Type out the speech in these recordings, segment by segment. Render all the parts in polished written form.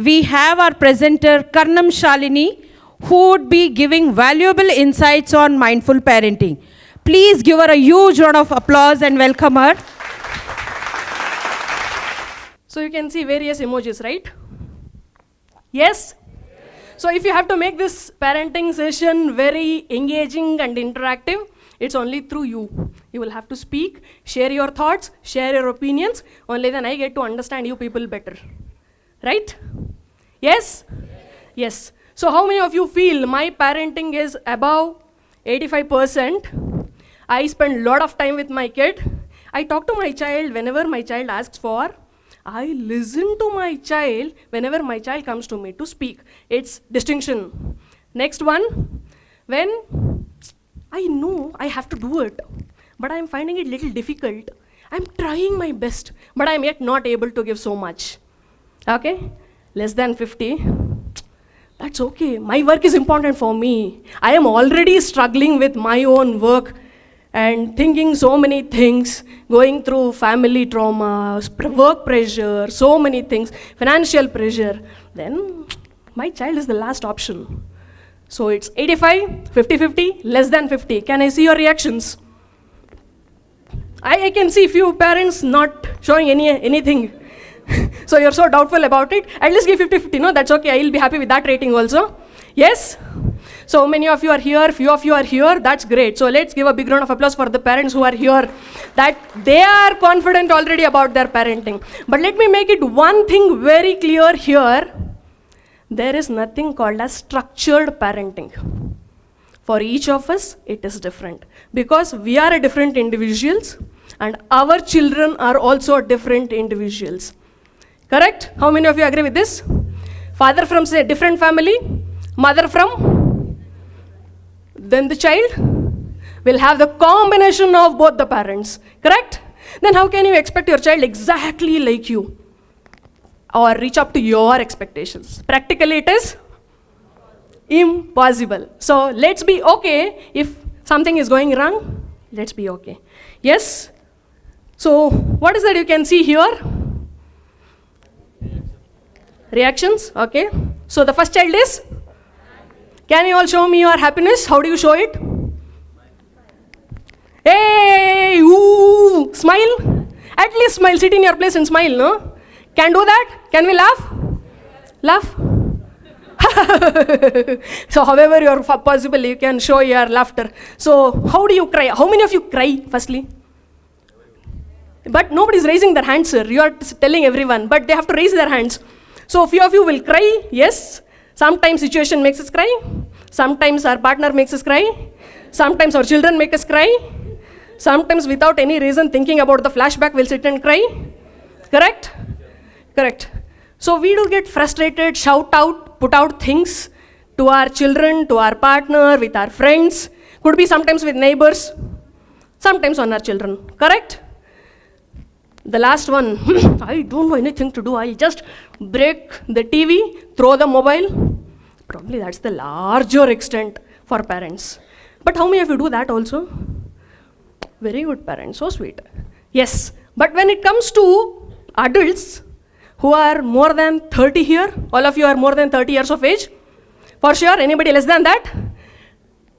we have our presenter Karnam Shalini, who would be giving valuable insights on mindful parenting. Please give her a huge round of applause and welcome her. So you can see various emojis, right? Yes? So if you have to make this parenting session very engaging and interactive, it's only through you. You will have to speak, share your thoughts, share your opinions. Only then I get to understand you people better. Right? Yes? Yes. So how many of you feel my parenting is above 85%? I spend a lot of time with my kid. I talk to my child whenever my child asks for. I listen to my child whenever my child comes to me to speak. It's distinction. Next one, when I know I have to do it, but I'm finding it little difficult. I'm trying my best, but I'm yet not able to give so much. Okay? Less than 50. That's okay. My work is important for me. I am already struggling with my own work and thinking so many things, going through family trauma, work pressure, so many things, financial pressure. Then my child is the last option. So it's 85, 50-50, less than 50. Can I see your reactions? I can see few parents not showing anything. So you're so doubtful about it. At least give 50-50. No, that's okay. I'll be happy with that rating also. Yes? So many of you are here, few of you are here. That's great. So let's give a big round of applause for the parents who are here, that they are confident already about their parenting. But let me make it one thing very clear here. There is nothing called as structured parenting. For each of us, it is different. Because we are different individuals and our children are also different individuals. Correct? How many of you agree with this? Father from, say, different family, mother from, then the child will have the combination of both the parents. Correct? Then how can you expect your child exactly like you? Or reach up to your expectations? Practically it is impossible. So let's be okay if something is going wrong. Let's be okay. Yes? So what is that you can see here? Reactions? Okay. So the first child is? Can you all show me your happiness? How do you show it? Hey, ooh, smile. At least smile. Sit in your place and smile, no? Can do that? Can we laugh? Laugh? So however you're possible, you can show your laughter. So how do you cry? How many of you cry, firstly? But nobody's raising their hands, sir. You are telling everyone, but they have to raise their hands. So few of you will cry, yes. Sometimes situation makes us cry. Sometimes our partner makes us cry. Sometimes our children make us cry. Sometimes without any reason thinking about the flashback, we'll sit and cry. Correct? Correct. So we do get frustrated, shout out, put out things to our children, to our partner, with our friends. Could be sometimes with neighbors, sometimes on our children. Correct? The last one, I don't know anything to do. I just break the TV, throw the mobile. Probably that's the larger extent for parents. But how many of you do that also? Very good parents, so sweet. Yes, but when it comes to adults who are more than 30 here, all of you are more than 30 years of age? For sure, anybody less than that?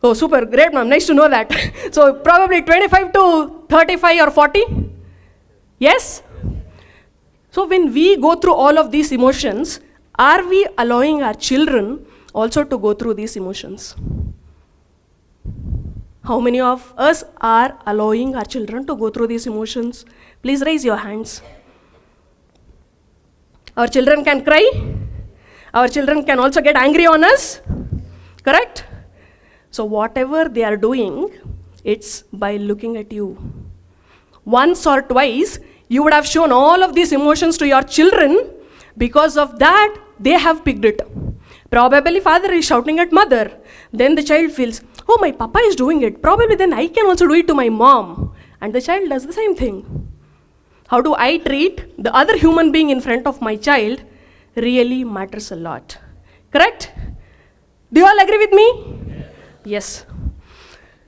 Oh, super, great ma'am, nice to know that. So probably 25 to 35 or 40? Yes? So when we go through all of these emotions, are we allowing our children also to go through these emotions? How many of us are allowing our children to go through these emotions? Please raise your hands. Our children can cry. Our children can also get angry on us. Correct? So whatever they are doing, it's by looking at you. Once or twice, you would have shown all of these emotions to your children. Because of that, they have picked it. Probably father is shouting at mother. Then the child feels, oh, my papa is doing it. Probably then I can also do it to my mom. And the child does the same thing. How do I treat the other human being in front of my child really matters a lot. Correct? Do you all agree with me? Yes.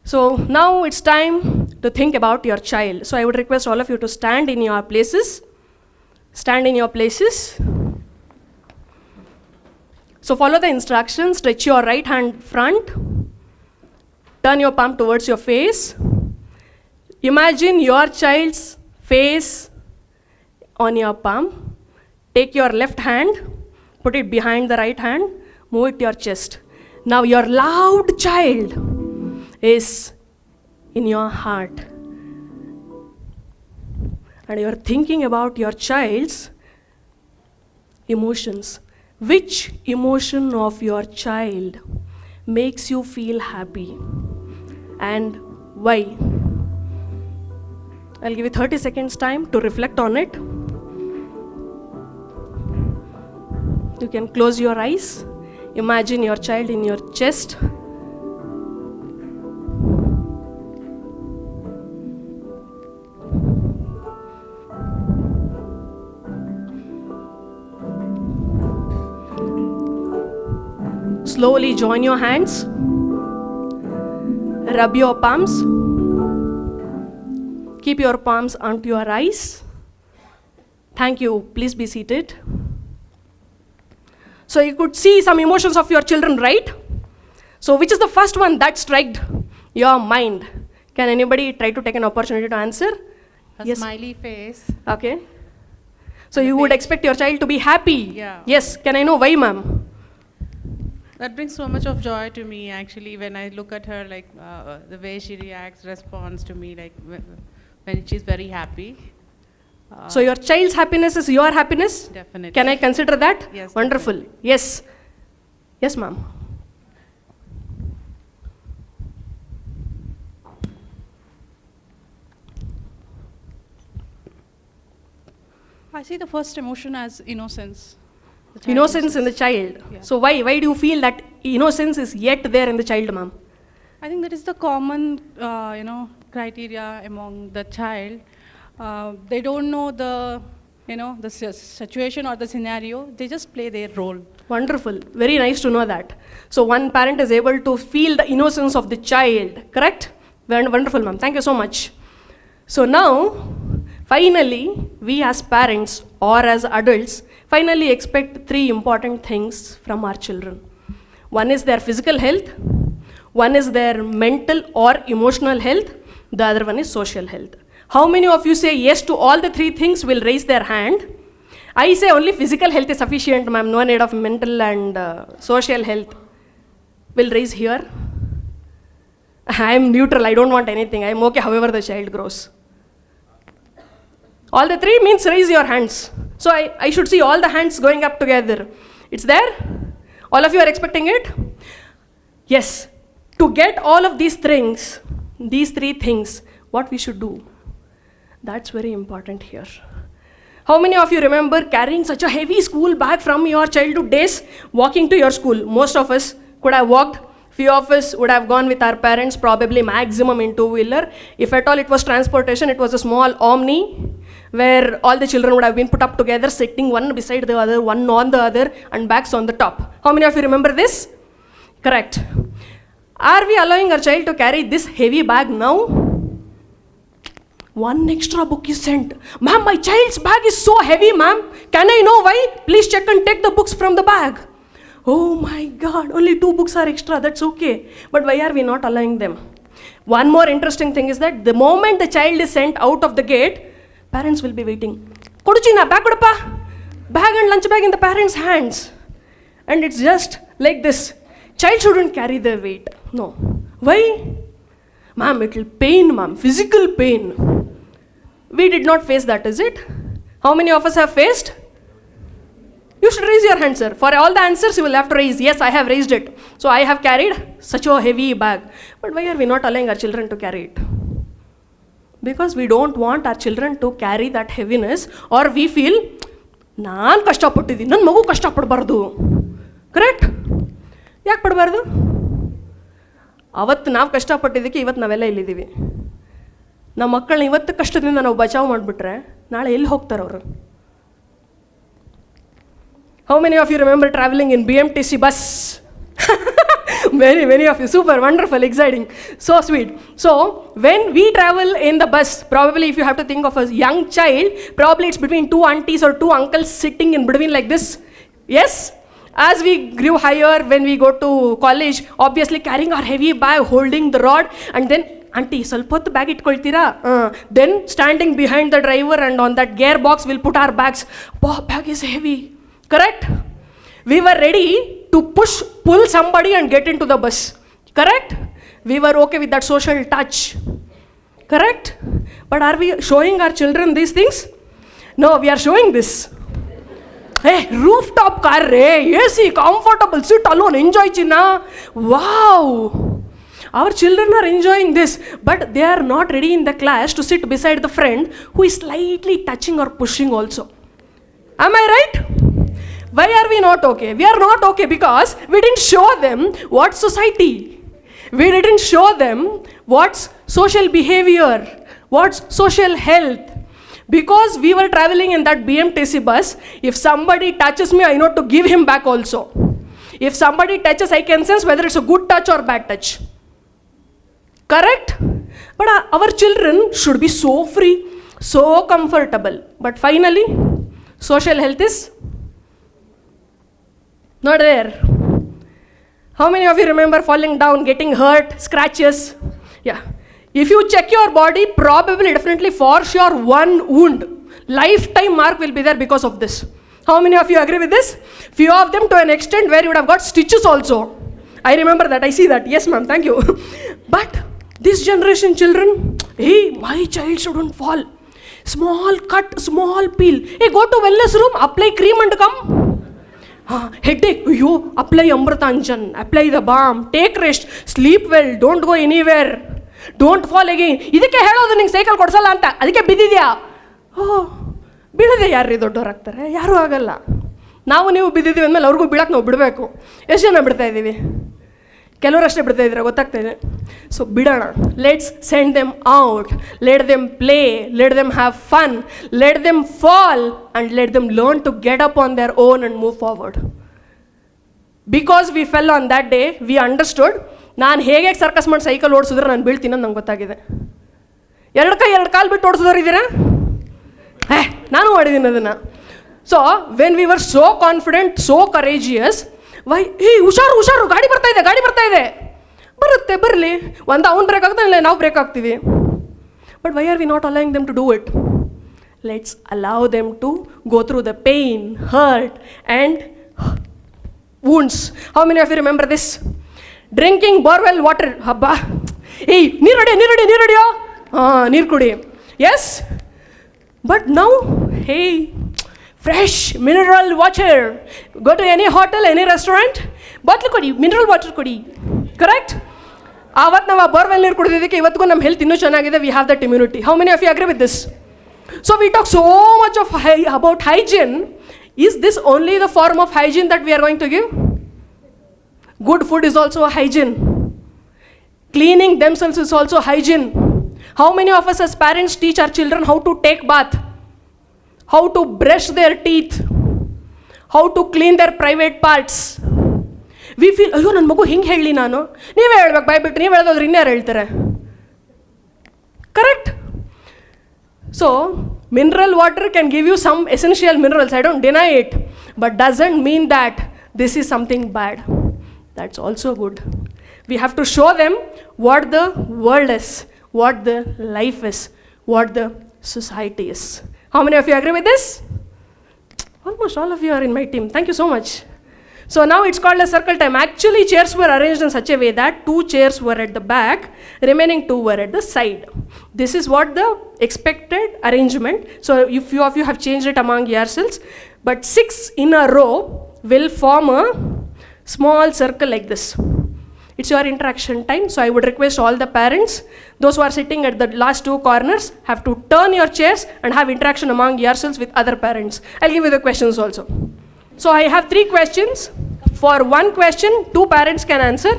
So now it's time to think about your child. So I would request all of you to stand in your places. Stand in your places. So follow the instructions. Stretch your right hand front. Turn your palm towards your face. Imagine your child's face on your palm. Take your left hand, put it behind the right hand, move it to your chest. Now your loud child is in your heart. And you're thinking about your child's emotions. Which emotion of your child makes you feel happy? And why? I'll give you 30 seconds time to reflect on it. You can close your eyes. Imagine your child in your chest. Slowly join your hands. Rub your palms. Keep your palms onto your eyes. Thank you. Please be seated. So you could see some emotions of your children, right? So which is the first one that struck your mind? Can anybody try to take an opportunity to answer? A smiley face. Okay. So you would expect your child to be happy. Yeah. Yes. Can I know why, ma'am? That brings so much of joy to me, actually, when I look at her, like the way she reacts, responds to me, like when she's very happy. So your child's happiness is your happiness? Definitely. Can I consider that? Yes. Wonderful. Definitely. Yes. Yes, ma'am. I see the first emotion as innocence. Innocence in the child. Yeah. So why do you feel that innocence is yet there in the child, ma'am? I think that is the common, criteria among the child. They don't know the situation or the scenario. They just play their role. Wonderful. Very nice to know that. So one parent is able to feel the innocence of the child, correct? Wonderful, ma'am. Thank you so much. So now, finally, we as parents or as adults, finally expect 3 important things from our children. One is their physical health, one is their mental or emotional health, the other one is social health. How many of you say yes to all the 3 things will raise their hand? I say only physical health is sufficient, ma'am, no need of mental and social health. Will raise here. I am neutral, I don't want anything, I am okay however the child grows. All the 3 means raise your hands. So I should see all the hands going up together. It's there? All of you are expecting it? Yes. To get all of these things, these 3 things, what we should do? That's very important here. How many of you remember carrying such a heavy school bag from your childhood days, walking to your school? Most of us could have walked. Few of us would have gone with our parents, probably maximum in 2-wheeler. If at all it was transportation, it was a small Omni, where all the children would have been put up together, sitting one beside the other, one on the other, and bags on the top. How many of you remember this? Correct. Are we allowing our child to carry this heavy bag now? 1 extra book is sent. Ma'am, my child's bag is so heavy, ma'am. Can I know why? Please check and take the books from the bag. Oh my God, only 2 books are extra, that's okay. But why are we not allowing them? One more interesting thing is that the moment the child is sent out of the gate, parents will be waiting. Koduchina, bag kodappa. Bag and lunch bag in the parents' hands. And it's just like this. Child shouldn't carry their weight. No. Why? Ma'am, it will pain, ma'am. Physical pain. We did not face that, is it? How many of us have faced? You should raise your hand, sir. For all the answers, you will have to raise. Yes, I have raised it. So I have carried such a heavy bag. But why are we not allowing our children to carry it? Because we don't want our children to carry that heaviness, or we feel, naan kashta pattidini, nan magu kashta padbardu. Correct? Yak padbardu? ಅವತ್ತು ನಾವು ಕಷ್ಟಪಟ್ಟಿದ್ದಕ್ಕೆ ಇವತ್ತು ನಾವೆಲ್ಲ ಇಲ್ಲಿದ್ದೀವಿ. ನಮ್ಮ ಮಕ್ಕಳನ್ನ ಇವತ್ತು ಕಷ್ಟದಿಂದ ನಾವು ಬಚಾವ್ ಮಾಡಿಬಿಟ್ರೆ ನಾಳೆ ಎಲ್ಲಿ ಹೋಗ್ತಾರೆ ಅವರು? How many of you remember traveling in BMTC bus? Many of you. Super, wonderful, exciting, so sweet. So when we travel in the bus, probably if you have to think of a young child, probably it's between 2 aunties or 2 uncles sitting in between like this. Yes? As we grew higher, when we go to college, obviously carrying our heavy bag, holding the rod, and then auntie, ಸ್ವಲ್ಪ ಹೊತ್ತು bag ಇಟ್ಕೊಳ್ತೀರಾ? Then standing behind the driver and on that gear box, we'll put our bags. Bag is heavy. Correct? We were ready to pull somebody and get into the bus. Correct? We were okay with that social touch. Correct? But are we showing our children these things? No, we are showing this. Hey, rooftop car, AC, comfortable, sit alone, enjoy China. Wow! Our children are enjoying this, but they are not ready in the class to sit beside the friend who is slightly touching or pushing also. Am I right? Why are we not okay? We are not okay because we didn't show them what's society. We didn't show them what's social behavior, what's social health. Because we were traveling in that BMTC bus, if somebody touches me, I know to give him back also. If somebody touches, I can sense whether it's a good touch or bad touch. Correct? But our children should be so free, so comfortable. But finally, social health is not there. How many of you remember falling down, getting hurt, scratches? Yeah. If you check your body, probably, definitely, for sure, one wound, lifetime mark will be there because of this. How many of you agree with this? Few of them to an extent where you would have got stitches also. I remember that, I see that. Yes, ma'am, thank you. But this generation children, hey, my child shouldn't fall. Small cut, small peel. Hey, go to wellness room, apply cream and come. Headache, yo, apply Amritanjan, apply the balm, take rest, sleep well, don't go anywhere, don't fall again. ಇದಕ್ಕೆ ಹೇಳೋದು ನಿಂಗೆ cycle ಕೊಡ್ಸಲ್ಲ ಅಂತ, ಅದಕ್ಕೆ ಬಿದ್ದಿದ್ಯಾ? ಬೀಳದೆ ಯಾರ್ರೀ ದೊಡ್ಡವರಾಗ್ತಾರೆ? ಯಾರೂ ಆಗಲ್ಲ. ನಾವು ನೀವು ಬಿದ್ದಿದ್ದೀವಿ ಅಂದಮೇಲೆ ಅವ್ರಿಗೂ ಬೀಳಕ್ಕೆ ನಾವು ಬಿಡಬೇಕು. ಎಷ್ಟು ಜನ ಬಿಡ್ತಾ ಇದ್ದೀವಿ? ಕೆಲವರಷ್ಟೇ ಬಿಡ್ತಾ ಇದ್ದೀರಾ, ಗೊತ್ತಾಗ್ತಾ ಇದೆ. ಸೊ ಬಿಡೋಣ. Let's send them out, let them play, let them have fun, let them fall and let them learn to get up on their own and move forward. Because we fell on that day, we understood, ನಾನು ಹೇಗೆ circus ಮಾಡಿ cycle ಓಡಿಸಿದ್ರೆ ನಾನು ಬೀಳ್ತೀನಿ ಅಂತ ನಂಗೆ ಗೊತ್ತಾಗಿದೆ. ಎರಡು ಕಾಲು ಬಿಟ್ಟು ಓಡಿಸಿದವ್ರು ಇದ್ದೀರಾ? ನಾನು ಮಾಡಿದ್ದೀನಿ ಅದನ್ನು. So when we were so confident, so courageous, why ಹುಷಾರು ಗಾಡಿ ಬರ್ತಾ ಇದೆ ಬರುತ್ತೆ, ಬರಲಿ, ಒಂದು ಅವ್ನು ಬ್ರೇಕ್ ಆಗ್ತಾನೆ, ಇಲ್ಲ ನಾವು ಬ್ರೇಕ್ ಆಗ್ತೀವಿ. But why are we not allowing them to do it? Let's allow them to go through the pain, hurt and wounds. How many of you remember this? Drinking borewell water. ಹಬ್ಬ, ಏಯ್ ನೀರು ಹೊಡಿಯೋ, ನೀರು ಕುಡಿ. Yes? But now, hey, fresh mineral water. Go to any hotel, any restaurant, bottle ಕೊಡಿ, mineral water ಕೊಡಿ. Correct? ಆವತ್ತು ನಾವು ಆ ಬೋರ್ವೆಲ್ ನೀರು ಕುಡಿದಿದ್ದಕ್ಕೆ ಇವತ್ತಿಗೂ ನಮ್ಮ ಹೆಲ್ತ್ ಇನ್ನೂ ಚೆನ್ನಾಗಿದೆ. We have that immunity. How many of you agree with this? So we talk so much of about hygiene. Is this only the form of hygiene that we are going to give? Good food is also a hygiene. Cleaning themselves is also hygiene. How many of us as parents teach our children how to take bath, how to brush their teeth, how to clean their private parts? We feel, ಅಯ್ಯೋ ನನ್ನ ಮಗು ಹಿಂಗೆ ಹೇಳಲಿ, ನಾನು ನೀವೇ ಹೇಳ್ಬೇಕು, ಬಾಯ್ಬಿಟ್ಟು ನೀವು ಹೇಳೋದ್ರೆ ಇನ್ಯಾರು ಹೇಳ್ತಾರೆ? Correct? So, mineral water can give you some essential minerals, I don't deny it, but doesn't mean that this is something bad. That's also good. We have to show them what the world is, what the life is, what the society is. How many of you agree with this? Almost all of you are in my team. Thank you so much. So now it's called a circle time. Actually, chairs were arranged in such a way that 2 chairs were at the back, remaining 2 were at the side. This is what the expected arrangement. So if few of you have changed it among yourselves, but 6 in a row will form a small circle like this. It's your interaction time. So I would request all the parents, those who are sitting at the last 2 corners, have to turn your chairs and have interaction among yourselves with other parents. I'll give you the questions also. So I have 3 questions. For 1 question, 2 parents can answer.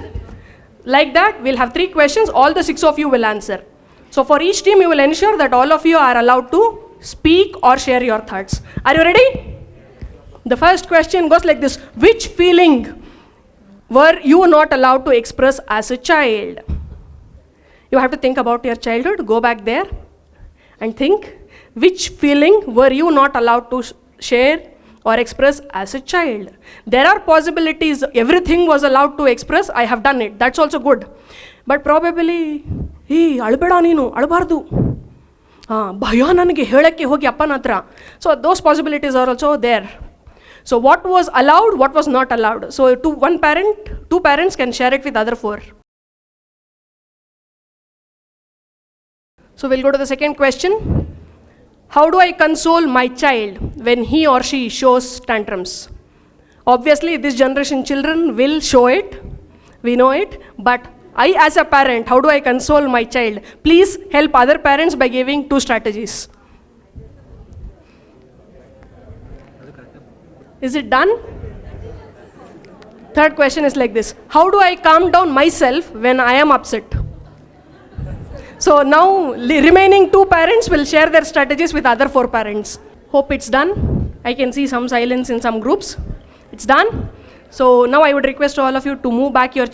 Like that, we'll have 3 questions. All the 6 of you will answer. So for each team, you will ensure that all of you are allowed to speak or share your thoughts. Are you ready? The first question goes like this. Which feeling were you not allowed to express as a child? You have to think about your childhood. Go back there and think. Which feeling were you not allowed to share or express as a child. There are possibilities, everything was allowed to express, I have done it, that's also good. But probably, ಅಳಬೇಡ ನೀನು ಅಳಬಾರ್ದು, ಭಯ ನನಗೆ ಹೇಳಕ್ಕೆ ಹೋಗಿ ಅಪ್ಪನ ಹತ್ರ. So those possibilities are also there. So what was allowed, what was not allowed. So two parents can share it with other 4. So we'll go to the second question. How do I console my child when he or she shows tantrums? Obviously, this generation children will show it, we know it, but I as a parent, how do I console my child? Please help other parents by giving 2 strategies. Is it done? Third question is like this. How do I calm down myself when I am upset? So now remaining 2 parents will share their strategies with other 4 parents. Hope it's done. I can see some silence in some groups. It's done. So now I would request all of you to move back your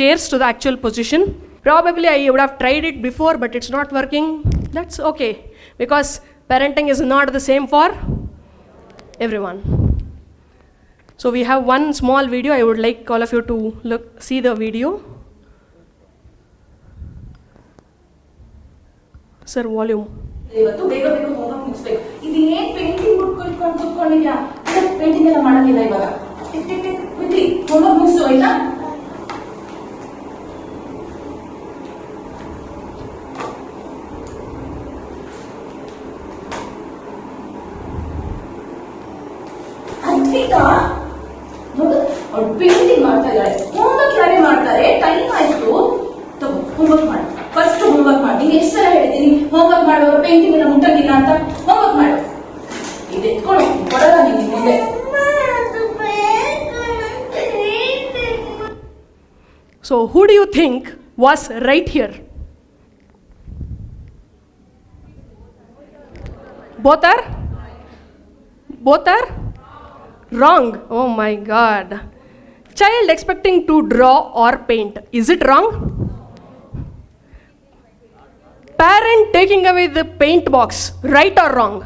chairs to the actual position. Probably I would have tried it before, but it's not working. That's okay, because parenting is not the same for everyone. So we have one small video. I would like all of you to see the video. Sir, volume. ಇವತ್ತು ಬೇಗ ಬೇಗ homework ಮುಗಿಸ್ಬೇಕು. ಇದೇನ್ painting ಕುತ್ಕೊಂಡು ಕೂತ್ಕೊಂಡಿದ್ಯಾ? Painting ಎಲ್ಲ ಮಾಡೋದಿಲ್ಲ ಇವಾಗ. ಬಿಡ್ರಿ, ಹೋಮ್ವರ್ಕ್ ಮುಗಿಸು ಆಯ್ತಾ? ಅದ್ವಿತಾ ನೋಡು, ಅವ್ಳು ಪೇಂಟಿಂಗ್ ಮಾಡ್ತಾ ಇದ್ದಾಳೆ. ಹೋಮ್ವರ್ಕ್ ಯಾರೇ ಮಾಡ್ತಾರೆ? ಟೈಮ್ ಆಯ್ತು. ತಗೋ, ಹೋಮ್ವರ್ಕ್ ಮಾಡಿ. ಫಸ್ಟ್ ಹೋಮ್ವರ್ಕ್ ಮಾಡಿ. ನಿಂಗೆ ಎಷ್ಟು ಸಲ ಹೇಳಿದ್ದೀನಿ ಹೋಮ್ವರ್ಕ್ ಮಾಡುವಾಗ ಪೇಂಟಿಂಗ್ ಎಲ್ಲ ಮುಟ್ಟಂಗಿಲ್ಲ ಅಂತ. ಹೋಮ್ವರ್ಕ್ ಮಾಡು. ಇದು ಎತ್ಕೊಂಡು ಕೊಡಲ್ಲ ನಿಮಗೆ ಮುಂದೆ. So who do you think was right here? Both are wrong. Oh my God. Child expecting to draw or paint, is it wrong? Parent taking away the paint box, right or wrong?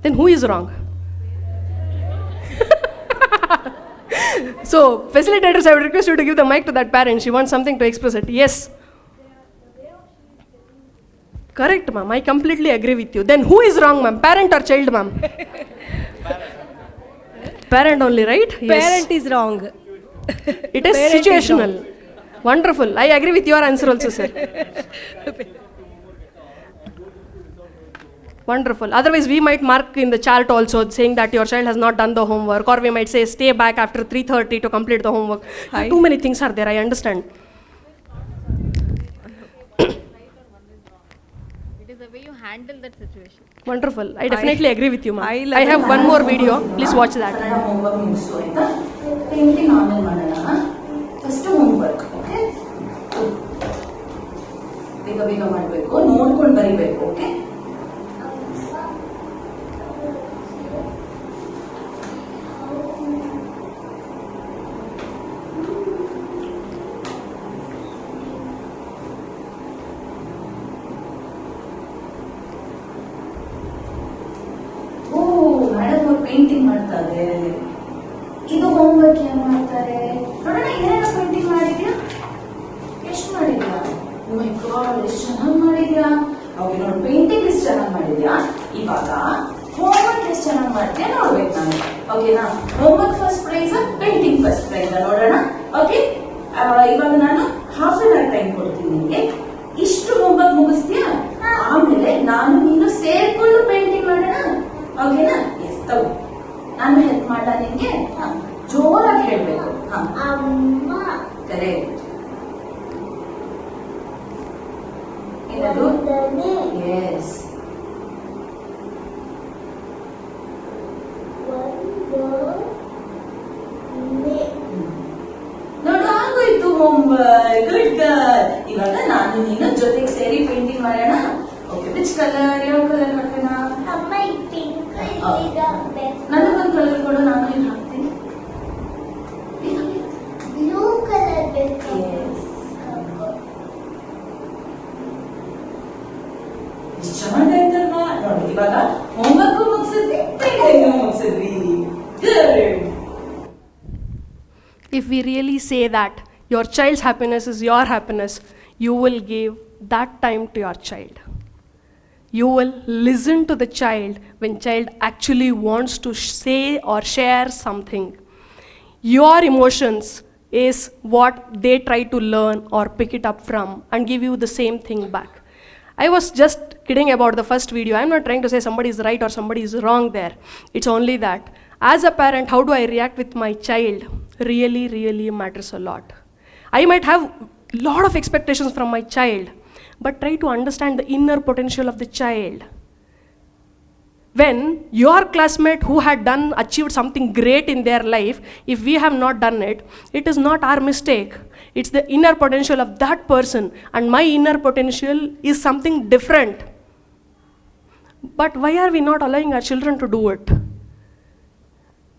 Then who is wrong? So facilitators, I would request you to give the mic to that parent. She wants something to express it. Yes. Correct, ma'am. I completely agree with you. Then who is wrong, ma'am? Parent or child, ma'am? Parent only, right? Yes. Parent is wrong. It is Parent situational. Wonderful. I agree with your answer also, sir. Wonderful. Otherwise, we might mark in the chart also saying that your child has not done the homework, or we might say stay back after 3:30 to complete the homework. Too many things are there, I understand. It is the way you handle that situation. Wonderful. I definitely agree with you, ma'am. I have one more video. Please watch that. Homework ಮುಗಿಸು ಆಯ್ತಾ? Painting ಆಮೇಲೆ ಮಾಡೋಣ. First homework, okay? ಬೇಗ ಬೇಗ ಮಾಡಬೇಕು, ನೋಡ್ಕೊಂಡು ಬರಿಬೇಕು, okay? Painting ಮಾಡ್ತಾರೆ. ಇದು ಹೋಮ್ವರ್ಕ್ ಏನ್ ಮಾಡ್ತಾರೆ ನೋಡೋಣ. ಏನೇನೋ ಪೇಂಟಿಂಗ್ ಮಾಡಿದ್ಯಾ? ಎಷ್ಟು ಮಾಡಿದ್ಯಾ? ಓ ಮೈ ಗಾಡ್, ಎಷ್ಟು ಚೆನ್ನಾಗಿ ಮಾಡಿದ್ಯಾ. ಓಕೆ, ನೋಡಿ, ಪೇಂಟಿಂಗ್ ಎಷ್ಟು ಚೆನ್ನಾಗಿ ಮಾಡಿದ್ಯಾ. ಇವಾಗ ಹೋಮ್ವರ್ಕ್ ಎಷ್ಟು ಚೆನ್ನಾಗಿ ಮಾಡ್ತೀಯಾ ನೋಡ್ಬೇಕು ನಾನು. ಓಕೆನಾ? Homework first prize, painting first prize ನೋಡೋಣ. ಓಕೆ, ಇವಾಗ ನಾನು ಹಾಫ್ ಅನ್ ಅವರ್ ಟೈಮ್ ಕೊಡ್ತೀನಿ ನಿಮಗೆ. ಇಷ್ಟು ಹೋಮ್ವರ್ಕ್ ಮುಗಿಸ್ತೀಯಾ? ಆಮೇಲೆ ನಾನು ನೀನು ಸೇರ್ಕೊಂಡು ಪೇಂಟಿಂಗ್ ಮಾಡೋಣ. ಓಕೆನಾ? ಎಸ್, ತಗೋ, ನಾನು ಹೆಲ್ಪ್ ಮಾಡ ನಿನ್ಗೆ. ಜೋರಾಗಿ ಹೇಳ್ಬೇಕು. ಕರೆಕ್ಟ್. ಏನದು? ಎಸ್. ನೋಡು, ಆಗೋಯ್ತು ಹೋಮ್ವರ್ಕ್. Good girl. ಇವಾಗ ನಾನು ನೀನು ಜೊತೆಗೆ ಸೇರಿ ಪೇಂಟಿಂಗ್ ಮಾಡೋಣ. Okay, which colour? ಯಾವ ಕಲರ್ ಹಾಕೋಣ? ನನಗೊಂದು ಕಲರ್ ಕೊಡು, ನಾನು ಇಲ್ಲಿ ಹಾಕ್ತೀನಿ. ಬ್ಲೂ ಕಲರ್ ಬೇಕು. ಚೆನ್ನಾಗಾಯ್ತಲ್ವಾ? ನೋಡಿ, ಇವಾಗ ಹೋಮ್ವರ್ಕ್ ಮುಗಿಸಿದ್ವಿ, ಪೇಂಟಿಂಗ್ ಮುಗಿಸಿದ್ವಿ. if we really say that your child's happiness is your happiness, you will give that time to your child. You will listen to the child when child actually wants to say or share something. Your emotions is what they try to learn or pick it up from and give you the same thing back. I was just kidding about the first video. I'm not trying to say somebody is right or somebody is wrong there. It's only that as a parent, how do I react with my child really, really matters a lot. I might have a lot of expectations from my child, but try to understand the inner potential of the child. When your classmate who had achieved something great in their life, if we have not done it, it is not our mistake. It's the inner potential of that person, and my inner potential is something different. But why are we not allowing our children to do it?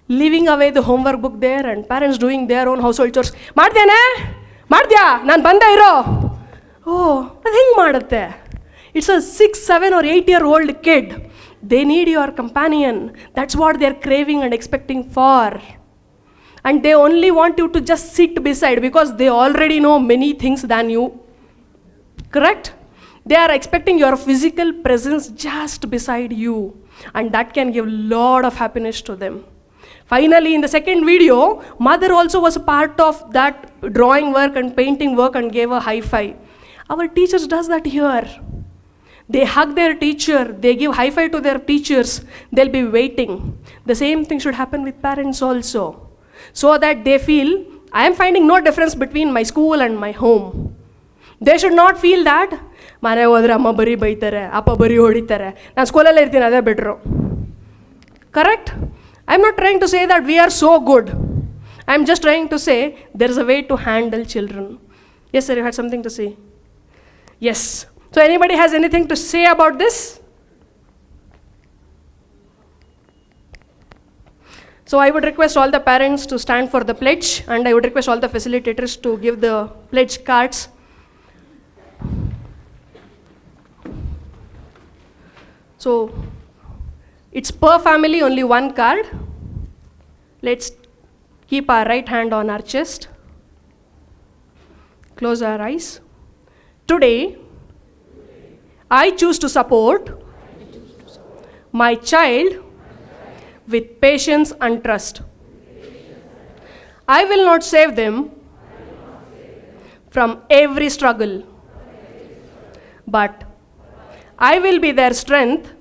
Leaving away the homework book there and parents doing their own household chores. Nan banda iro. Oh, nothing madutte. It's a 6, 7 or 8-year-old kid. They need your companion. That's what they're craving and expecting for. And they only want you to just sit beside because they already know many things than you. Correct? They are expecting your physical presence just beside you. And that can give a lot of happiness to them. Finally, in the second video, mother also was a part of that drawing work and painting work and gave a high five. Our teachers does that here. They hug their teacher, they give high five to their teachers, they'll be waiting. The same thing should happen with parents also. So that they feel, I am finding no difference between my school and my home. They should not feel that, mane hodre amma bari baitare, appa bari hoditare, nan school alle irtini ade betru. Correct? I'm not trying to say that we are so good. I'm just trying to say there is a way to handle children. Yes, sir, you had something to say? Yes. So anybody has anything to say about this? So I would request all the parents to stand for the pledge, and I would request all the facilitators to give the pledge cards. So it's per family only one card. Let's keep our right hand on our chest. Close our eyes. Today, I choose to support my child with patience and trust. I will not save them from every struggle, but I will be their strength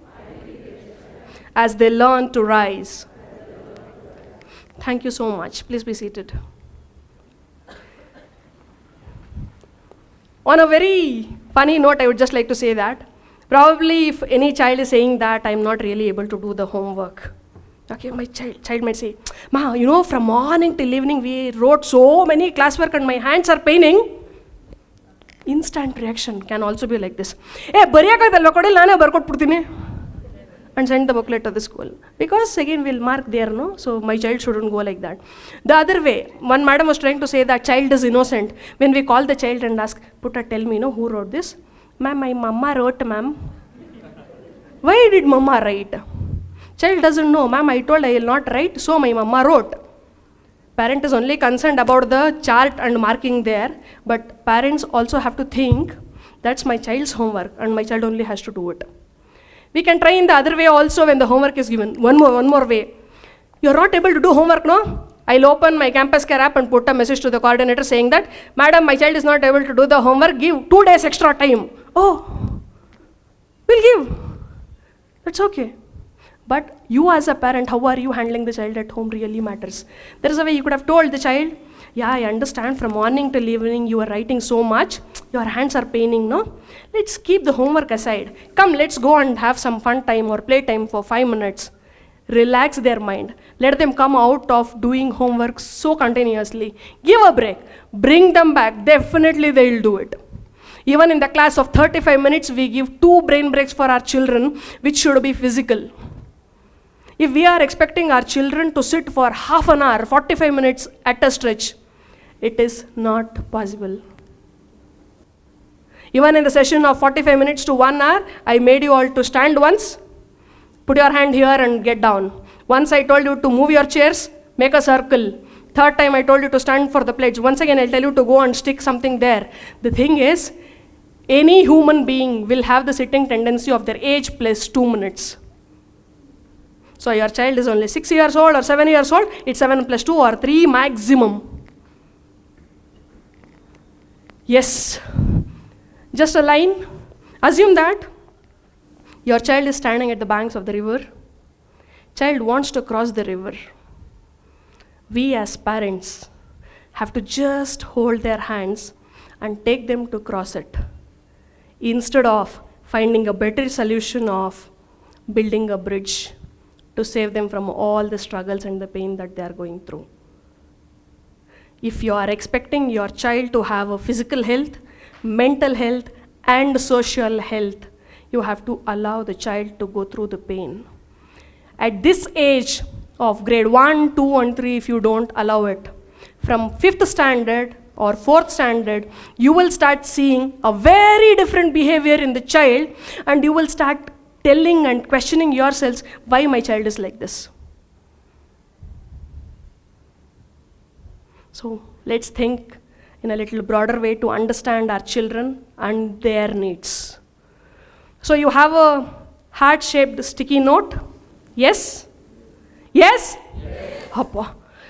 as they learn to rise. Thank you so much. Please be seated. On a very funny note, I would just like to say that probably if any child is saying that I'm not really able to do the homework, okay, my child might say, Ma, you know, from morning till evening we wrote so many classwork and my hands are paining. Instant reaction can also be like this. And send the booklet to the school. Because again we'll mark there, no? So my child shouldn't go like that. The other way, one madam was trying to say that child is innocent. When we call the child and ask, Putta, tell me, no, who wrote this? Ma'am, my mama wrote, ma'am. Why did mama write? Child doesn't know, ma'am, I told I will not write, so my mama wrote. Parent is only concerned about the chart and marking there, but parents also have to think, that's my child's homework and my child only has to do it. We can try in the other way also when the homework is given. One more way. You're not able to do homework, no? I'll open my campus care app and put a message to the coordinator saying that, Madam, my child is not able to do the homework, give 2 days extra time. Oh, we'll give. That's okay. But you as a parent, how are you handling the child at home really matters. There is a way you could have told the child, yeah, I understand from morning till evening you are writing so much, your hands are paining, no? Let's keep the homework aside. Come, let's go and have some fun time or play time for 5 minutes. Relax their mind. Let them come out of doing homework so continuously. Give a break. Bring them back. Definitely they'll do it. Even in the class of 35 minutes, we give 2 brain breaks for our children, which should be physical. If we are expecting our children to sit for half an hour, 45 minutes at a stretch, it is not possible. Even in the session of 45 minutes to 1 hour, I made you all to stand once, put your hand here and get down. Once I told you to move your chairs, make a circle, Third time I told you to stand for the pledge. Once again I'll tell you to go and stick something there. The thing is, any human being will have the sitting tendency of their age plus 2 minutes. So your child is only 6 years old or 7 years old, it's 7 plus 2 or 3 maximum. Yes. Just a line. Assume that your child is standing at the banks of the river. Child wants to cross the river. We as parents have to just hold their hands and take them to cross it, instead of finding a better solution of building a bridge to save them from all the struggles and the pain that they are going through. If you are expecting your child to have a physical health, mental health, and social health, you have to allow the child to go through the pain. At this age of grade 1, 2, and 3, if you don't allow it, from 5th standard or 4th standard, you will start seeing a very different behavior in the child, and you will start telling and questioning yourselves, why my child is like this? So let's think in a little broader way to understand our children and their needs. So you have a heart-shaped sticky note? Yes? Yes? Yes.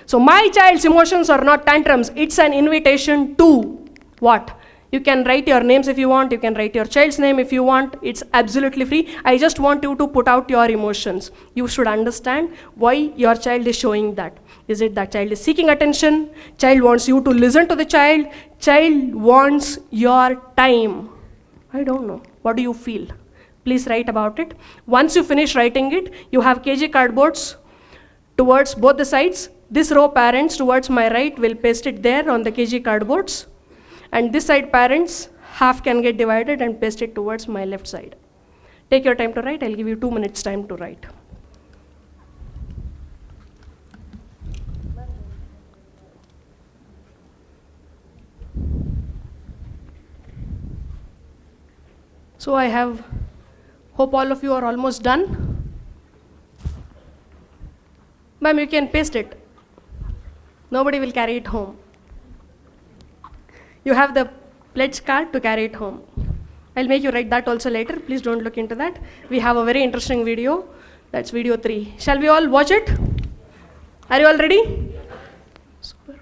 So my child's emotions are not tantrums. It's an invitation to what? You can write your names if you want. You can write your child's name if you want. It's absolutely free. I just want you to put out your emotions. You should understand why your child is showing that. Is it that child is seeking attention? Child wants you to listen to the child. Child wants your time. I don't know. What do you feel? Please write about it. Once you finish writing it, you have kg cardboards towards both the sides. This row parents towards my right will paste it there on the kg cardboards. And this side parents, half can get divided and paste it towards my left side. Take your time to write. I'll give you 2 minutes time to write. So I hope all of you are almost done. Ma'am, you can paste it. Nobody will carry it home. You have the pledge card to carry it home. I'll make you write that also later. Please don't look into that. We have a very interesting video. That's video 3. Shall we all watch it? Are you all ready? Super.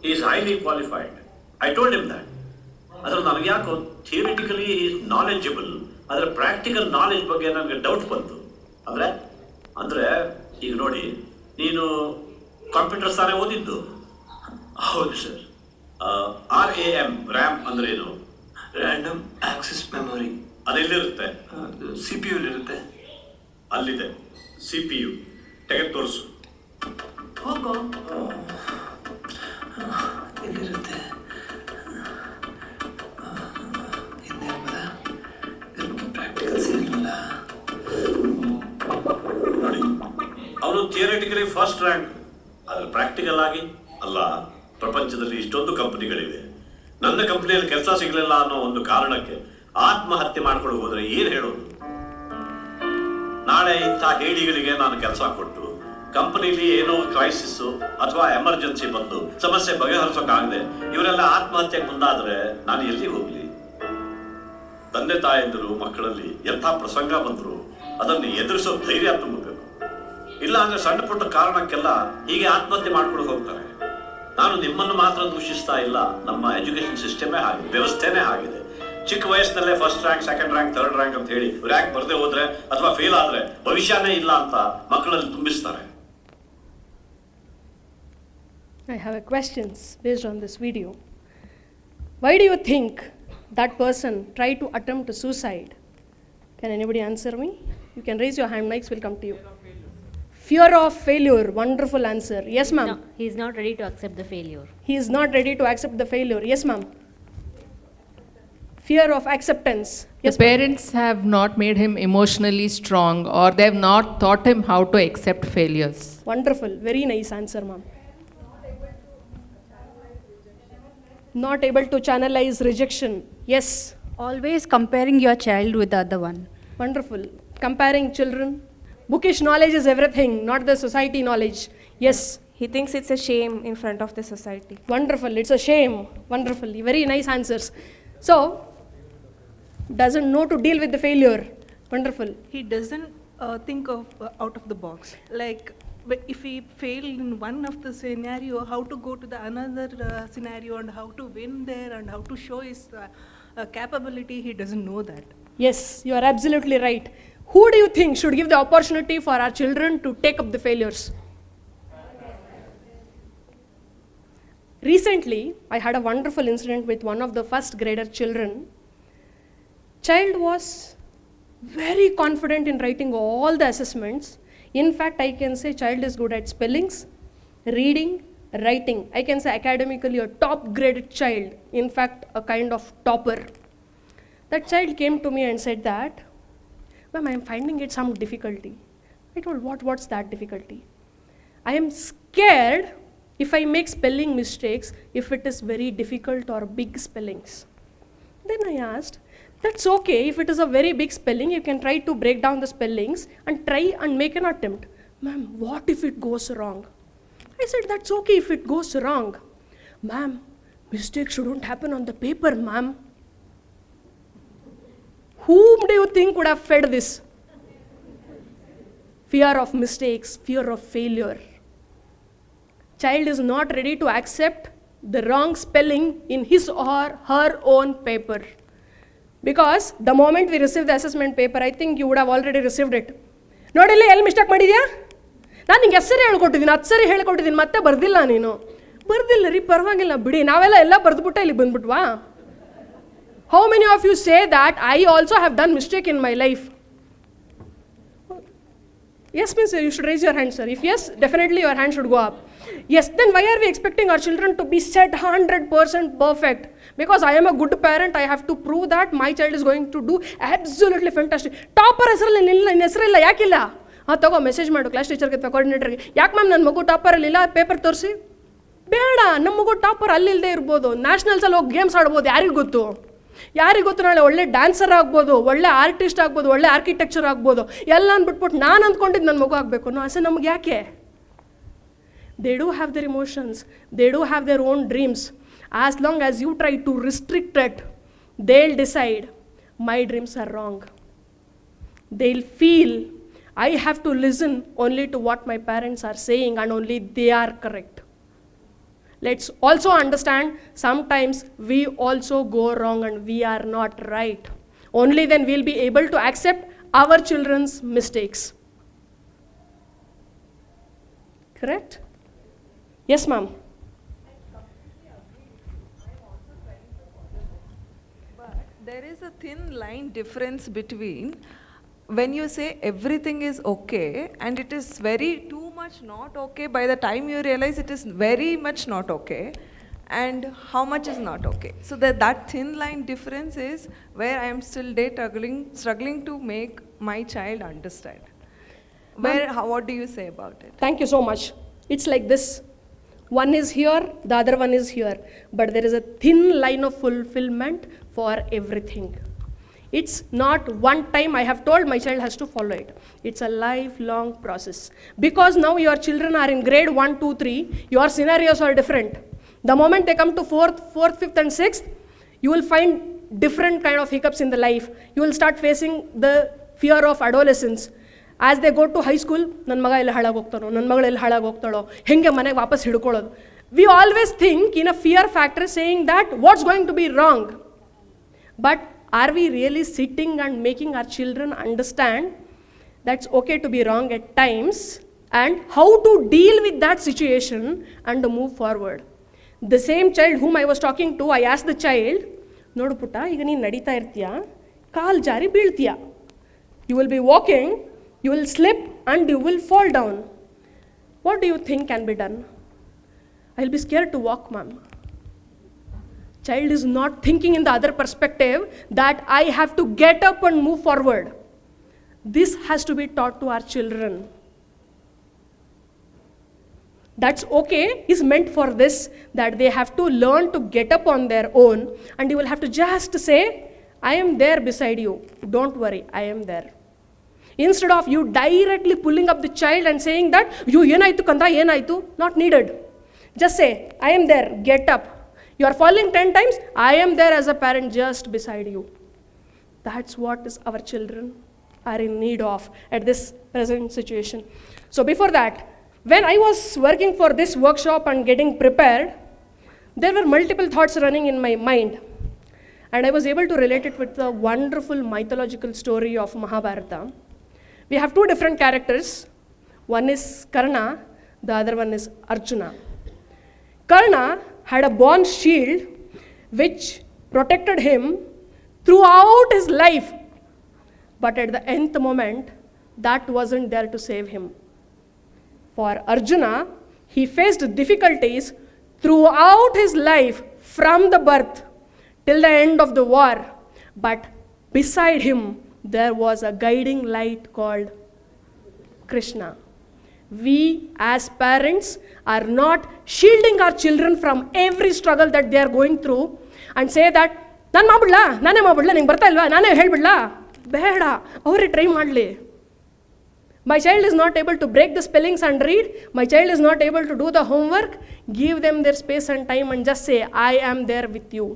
He is highly qualified. I told him that. Adar nanaga yako theoretically he is knowledgeable. Adar practical knowledge ಬಗ್ಗೆ ನನಗೆ doubt ಬಂತು. ಅಂದ್ರೆ ಈಗ ನೋಡಿ ನೀನು computer ತಾನೇ ಓದಿದ್ದು. ಹೌದು ಸರ್. RAM ರ್ಯಾಮ್ ಅಂದ್ರೆ ಏನು? Random access memory. ಅದೆಲ್ಲಿರುತ್ತೆ? CPU ಇರುತ್ತೆ. ಅಲ್ಲಿದೆ CPU. ತೆಗೆದು ತೋರಿಸು. ಹೋಗೋ. ಎಲ್ಲಿರುತ್ತೆ? ಪ್ರಾಕ್ಟಿಕಲ್ಸ್ ಏನಿಲ್ಲ ನೋಡಿ. ಅವನು ಥಿಯರಿಟಿಕಲಿ ಫಸ್ಟ್ ರ್ಯಾಂಕ್, ಆದರೆ ಪ್ರಾಕ್ಟಿಕಲ್ ಆಗಿ ಅಲ್ಲ. ಪ್ರಪಂಚದಲ್ಲಿ ಇಷ್ಟೊಂದು ಕಂಪನಿಗಳಿವೆ, ನನ್ನ ಕಂಪನಿಯಲ್ಲಿ ಕೆಲಸ ಸಿಗಲಿಲ್ಲ ಅನ್ನೋ ಒಂದು ಕಾರಣಕ್ಕೆ ಆತ್ಮಹತ್ಯೆ ಮಾಡ್ಕೊಂಡು ಹೋದ್ರೆ ಏನು ಹೇಳೋದು? ನಾಳೆ ಇಂಥ ಹೇಡಿಗಳಿಗೆ ನಾನು ಕೆಲಸ ಕೊಟ್ಟು ಕಂಪನಿಲಿ ಏನೋ ಕ್ರೈಸಿಸ್ ಅಥವಾ ಎಮರ್ಜೆನ್ಸಿ ಬಂದು ಸಮಸ್ಯೆ ಬಗೆಹರಿಸೋಕ್ಕಾಗದೆ ಇವರೆಲ್ಲ ಆತ್ಮಹತ್ಯೆಗೆ ಮುಂದಾದ್ರೆ ನಾನು ಎಲ್ಲಿ ಹೋಗ್ಲಿ? ತಂದೆ ತಾಯಂದಿರು ಮಕ್ಕಳಲ್ಲಿ ಎಂಥ ಪ್ರಸಂಗ ಬಂದ್ರು ಅದನ್ನು ಎದುರಿಸೋ ಧೈರ್ಯ ತುಂಬಬೇಕು. ಇಲ್ಲ ಅಂದ್ರೆ ಸಣ್ಣ ಪುಟ್ಟ ಕಾರಣಕ್ಕೆಲ್ಲ ಹೀಗೆ ಆತ್ಮಹತ್ಯೆ ಮಾಡ್ಕೊಂಡು ಹೋಗ್ತಾರೆ. ನಾನು ನಿಮ್ಮನ್ನು ಮಾತ್ರ ದೂಷಿಸ್ತಾ ಇಲ್ಲ, ನಮ್ಮ ಎಜುಕೇಶನ್ ಸಿಸ್ಟಮೇ ಆಗಿದೆ, ವ್ಯವಸ್ಥೆನೇ ಆಗಿದೆ. ಚಿಕ್ಕ ವಯಸ್ಸಿನಲ್ಲೇ first rank, second rank, third rank ಅಂತ ಹೇಳಿ ರ್ಯಾಂಕ್ ಬರದೆ ಹೋದ್ರೆ ಅಥವಾ ಫೇಲ್ ಆದ್ರೆ ಭವಿಷ್ಯನೇ ಇಲ್ಲ ಅಂತ ಮಕ್ಕಳಲ್ಲಿ ತುಂಬಿಸ್ತಾರೆ. I have a questions based on this video. Why do you think that person tried to attempt suicide? Can anybody answer me? You can raise your hand, mics will come to you. Fear of failure, wonderful answer. Yes, ma'am. No, he is not ready to accept the failure. He is not ready to accept the failure. Yes, ma'am. Fear of acceptance. Yes, The parents have not made him emotionally strong, or they have not taught him how to accept failures. wonderful. Very nice answer, ma'am. Not able to channelize rejection. Yes, Always comparing your child with the other one. wonderful. Comparing children. Bookish knowledge is everything, not the society knowledge. Yes, He thinks it's a shame in front of the society. wonderful. It's a shame. Wonderful. Very nice answers. So, doesn't know to deal with the failure. Wonderful. He doesn't think of out of the box. Like if he failed in one of the scenario, how to go to the another scenario and how to win there and how to show his capability, he doesn't know that. Yes, you are absolutely right. Who do you think should give the opportunity for our children to take up the failures? Recently, I had a wonderful incident with one of the first grader children. Child was very confident in writing all the assessments. In fact, I can say child is good at spellings, reading, writing. I can say academically a top graded child. In fact, a kind of topper. That child came to me and said that, "Ma'am, I am finding it some difficulty." I told, what's that difficulty? "I am scared if I make spelling mistakes, if it is very difficult or big spellings." Then I asked, "That's okay, if it is a very big spelling, you can try to break down the spellings and try and make an attempt." "Ma'am, what if it goes wrong?" I said, "That's okay if it goes wrong." "Ma'am, mistakes shouldn't happen on the paper, ma'am." Whom do you think would have fed this? Fear of mistakes, fear of failure. Child is not ready to accept the wrong spelling in his or her own paper. Because the moment we receive the assessment paper, I think you would have already received it. ನೋಡಿಲ್ಲ ಎಲ್ಲಿ mistake ಮಾಡಿದ್ಯಾ? ನಾನು ನಿಂಗೆ ಹೆಸರು ಹೇಳ್ಕೊಟ್ಟಿದ್ದೀನಿ, 10 ಸರಿ ಹೇಳ್ಕೊಟ್ಟಿದ್ದೀನಿ, ಮತ್ತೆ ಬರ್ದಿಲ್ಲ ನೀನು. ಬರ್ದಿಲ್ಲ ರೀ, ಪರವಾಗಿಲ್ಲ ಬಿಡಿ, ನಾವೆಲ್ಲ ಬರ್ದ್ಬಿಟ್ಟೆ ಇಲ್ಲಿಗೆ ಬಂದ್ಬಿಟ್ವಾ? How many of you say that I also have done mistake in my life? Yes, means you should raise your hand, sir. If yes, definitely your hand should go up. Yes, then why are we expecting our children to be set 100% perfect? Because I am a good parent, I have to prove that my child is going to do absolutely fantastic. Topper ಹೆಸರಲ್ಲಿ ನಿನ್ನ ಹೆಸರಿಲ್ಲ, ಯಾಕಿಲ್ಲ? ತಗೋ message ಮಾಡು class ಟೀಚರ್ಗೆ ಅಥವಾ ಕೋಆರ್ಡಿನೇಟರ್ಗೆ, ಯಾಕೆ ma'am ನನ್ನ ಮಗು ಟಾಪರಲ್ಲಿಲ್ಲ, paper ತೋರಿಸಿ. ಬೇಡ, ನಮ್ಮ ಮಗು ಟಾಪರ್ ಅಲ್ಲಿಲ್ಲದೆ ಇರ್ಬೋದು, ನ್ಯಾಷನಲ್ಸಲ್ಲಿ ಹೋಗಿ ಗೇಮ್ಸ್ ಆಡ್ಬೋದು, ಯಾರಿಗೂ ಗೊತ್ತು? ಯಾರಿಗೆ ಗೊತ್ತು ನಾಳೆ ಒಳ್ಳೆ ಡ್ಯಾನ್ಸರ್ ಆಗ್ಬೋದು, ಒಳ್ಳೆ ಆರ್ಟಿಸ್ಟ್ ಆಗ್ಬೋದು, ಒಳ್ಳೆ ಆರ್ಕಿಟೆಕ್ಚರ್ ಆಗ್ಬೋದು, ಎಲ್ಲ ಅಂದ್ಬಿಟ್ಬಿಟ್ಟು ನಾನು ಅಂದ್ಕೊಂಡಿದ್ದು ನನ್ನ ಮಗು ಆಗಬೇಕು ಅನ್ನೋ ಆಸೆ ನಮ್ಗೆ ಯಾಕೆ? They do have their emotions, they do have their own dreams. As long as you try to restrict it, they'll decide, my dreams are wrong. They'll feel, I have to listen only to what my parents are saying and only they are correct. Let's also understand, sometimes we also go wrong and we are not right. Only then we'll be able to accept our children's mistakes. Correct? Yes, ma'am. But there is a thin line difference between when you say everything is okay and it is very too much not okay, by the time you realize it is very much not okay, and how much is not okay. So that thin line difference is where I am still struggling to make my child understand. What do you say about it? Thank you so much. It's like this. One is here, the other one is here. But there is a thin line of fulfillment for everything. It's not one time I have told my child has to follow it. It's a lifelong process. Because now your children are in grade 1, 2, 3, your scenarios are different. The moment they come to 4th, 5th and 6th, you will find different kind of hiccups in the life. You will start facing the fear of adolescence. As they go to high school, ನನ್ನ ಮಗ ಎಲ್ಲಿ ಹಾಳಾಗೋಗ್ತಾನೋ, ನನ್ನ ಮಗಳು ಎಲ್ಲಿ ಹಾಳಾಗೋಗ್ತಾಳೋ, ಹೆಂಗೆ ಮನೆಗೆ ವಾಪಸ್ ಹಿಡ್ಕೊಳ್ಳೋದು. We always think in a fear factor saying that what's going to be wrong. But are we really sitting and making our children understand that's okay to be wrong at times and how to deal with that situation and move forward? The same child whom I was talking to, I asked the child, Nodu putta, ಈಗ ನೀನು ನಡೀತಾ ಇರ್ತೀಯ, ಕಾಲ್ ಜಾರಿ ಬೀಳ್ತೀಯ. You will be walking, you will slip and you will fall down. What do you think can be done? I'll be scared to walk, ma'am. Child is not thinking in the other perspective that I have to get up and move forward. This has to be taught to our children. That's okay is meant for this, that they have to learn to get up on their own, and you will have to just say, I am there beside you. Don't worry, I am there. Instead of you directly pulling up the child and saying that, you yenaitu kanda yenaitu, not needed. Just say, I am there, get up. You are falling 10 times, I am there as a parent just beside you. That's what is our children are in need of at this present situation. So before that, when I was working for this workshop and getting prepared, there were multiple thoughts running in my mind. And I was able to relate it with the wonderful mythological story of Mahabharata. We have two different characters. One is Karna, the other one is Arjuna. Karna had a bronze shield which protected him throughout his life. But at the nth moment, that wasn't there to save him. For Arjuna, he faced difficulties throughout his life from the birth till the end of the war. But beside him, there was a guiding light called Krishna. We as parents are not shielding our children from every struggle that they are going through and say that, ನಾನು ಮಾಡ್ಬಿಡ್ಲಾ ನಾನೇ ಮಾಡ್ಬಿಡ್ಲಾ ನಿಂಗೆ ಬರ್ತಾ ಇಲ್ವಾ ನಾನೇ ಹೇಳ್ಬಿಡ್ಲಾ ಬೇಡ ಅವರೇ try ಮಾಡಲಿ. My child is not able to break the spellings and read. My child is not able to do the homework. Give them their space and time and just say, I am there with you.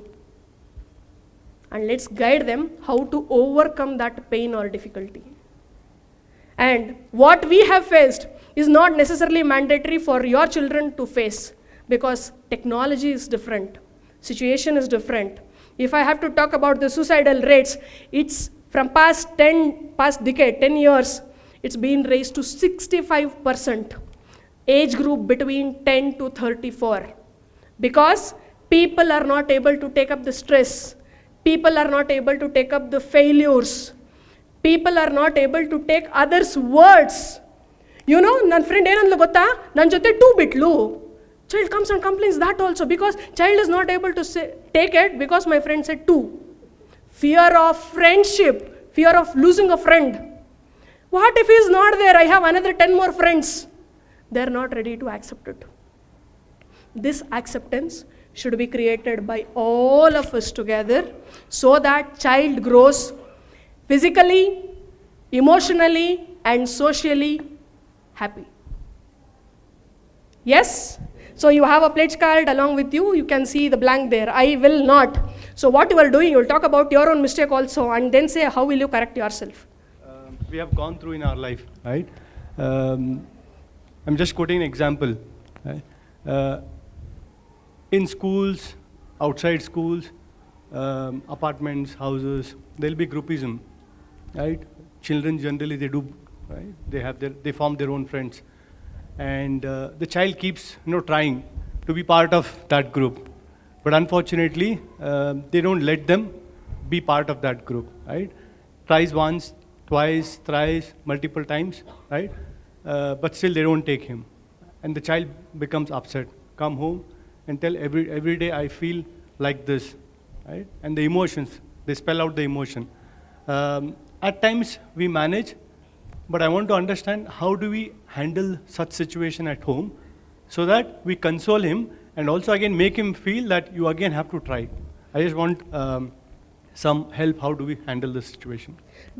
And let's guide them how to overcome that pain or difficulty. And what we have faced is not necessarily mandatory for your children to face, because technology is different, situation is different. If I have to talk about the suicidal rates, it's from past decade, 10 years, it's been raised to 65%, age group between 10 to 34. Because people are not able to take up the stress, people are not able to take up the failures, people are not able to take others' words. You know, ನನ್ನ friend ಏನಂದ್ಲು ಗೊತ್ತಾ, ನನ್ನ ಜೊತೆ 2 ಬಿಟ್ಲು. Child comes and complains that also, because child is not able to take it because my friend said 2. Fear of friendship, fear of losing a friend. What if he is not there? I have another 10 more friends. They are not ready to accept it. This acceptance should be created by all of us together so that child grows physically, emotionally, and socially happy. Yes? So you have a pledge card along with you. You can see the blank there. I will not. So what you are doing, you will talk about your own mistake also and then say how will you correct yourself. We have gone through in our life, right? I'm just quoting an example. Right? In schools, outside schools, apartments, houses, there will be groupism, right? Children generally they do, right? They form their own friends, and the child keeps trying to be part of that group, but unfortunately they don't let them be part of that group, right? Tries once, twice, thrice, multiple times, right? But still they don't take him, and the child becomes upset. Come home and tell every day I feel like this, right? And the emotions, they spell out the emotion. At times we manage, but I want to understand how do we handle such situation at home so that we console him and also again make him feel that you again have to try. I just want some help. How do we handle this situation?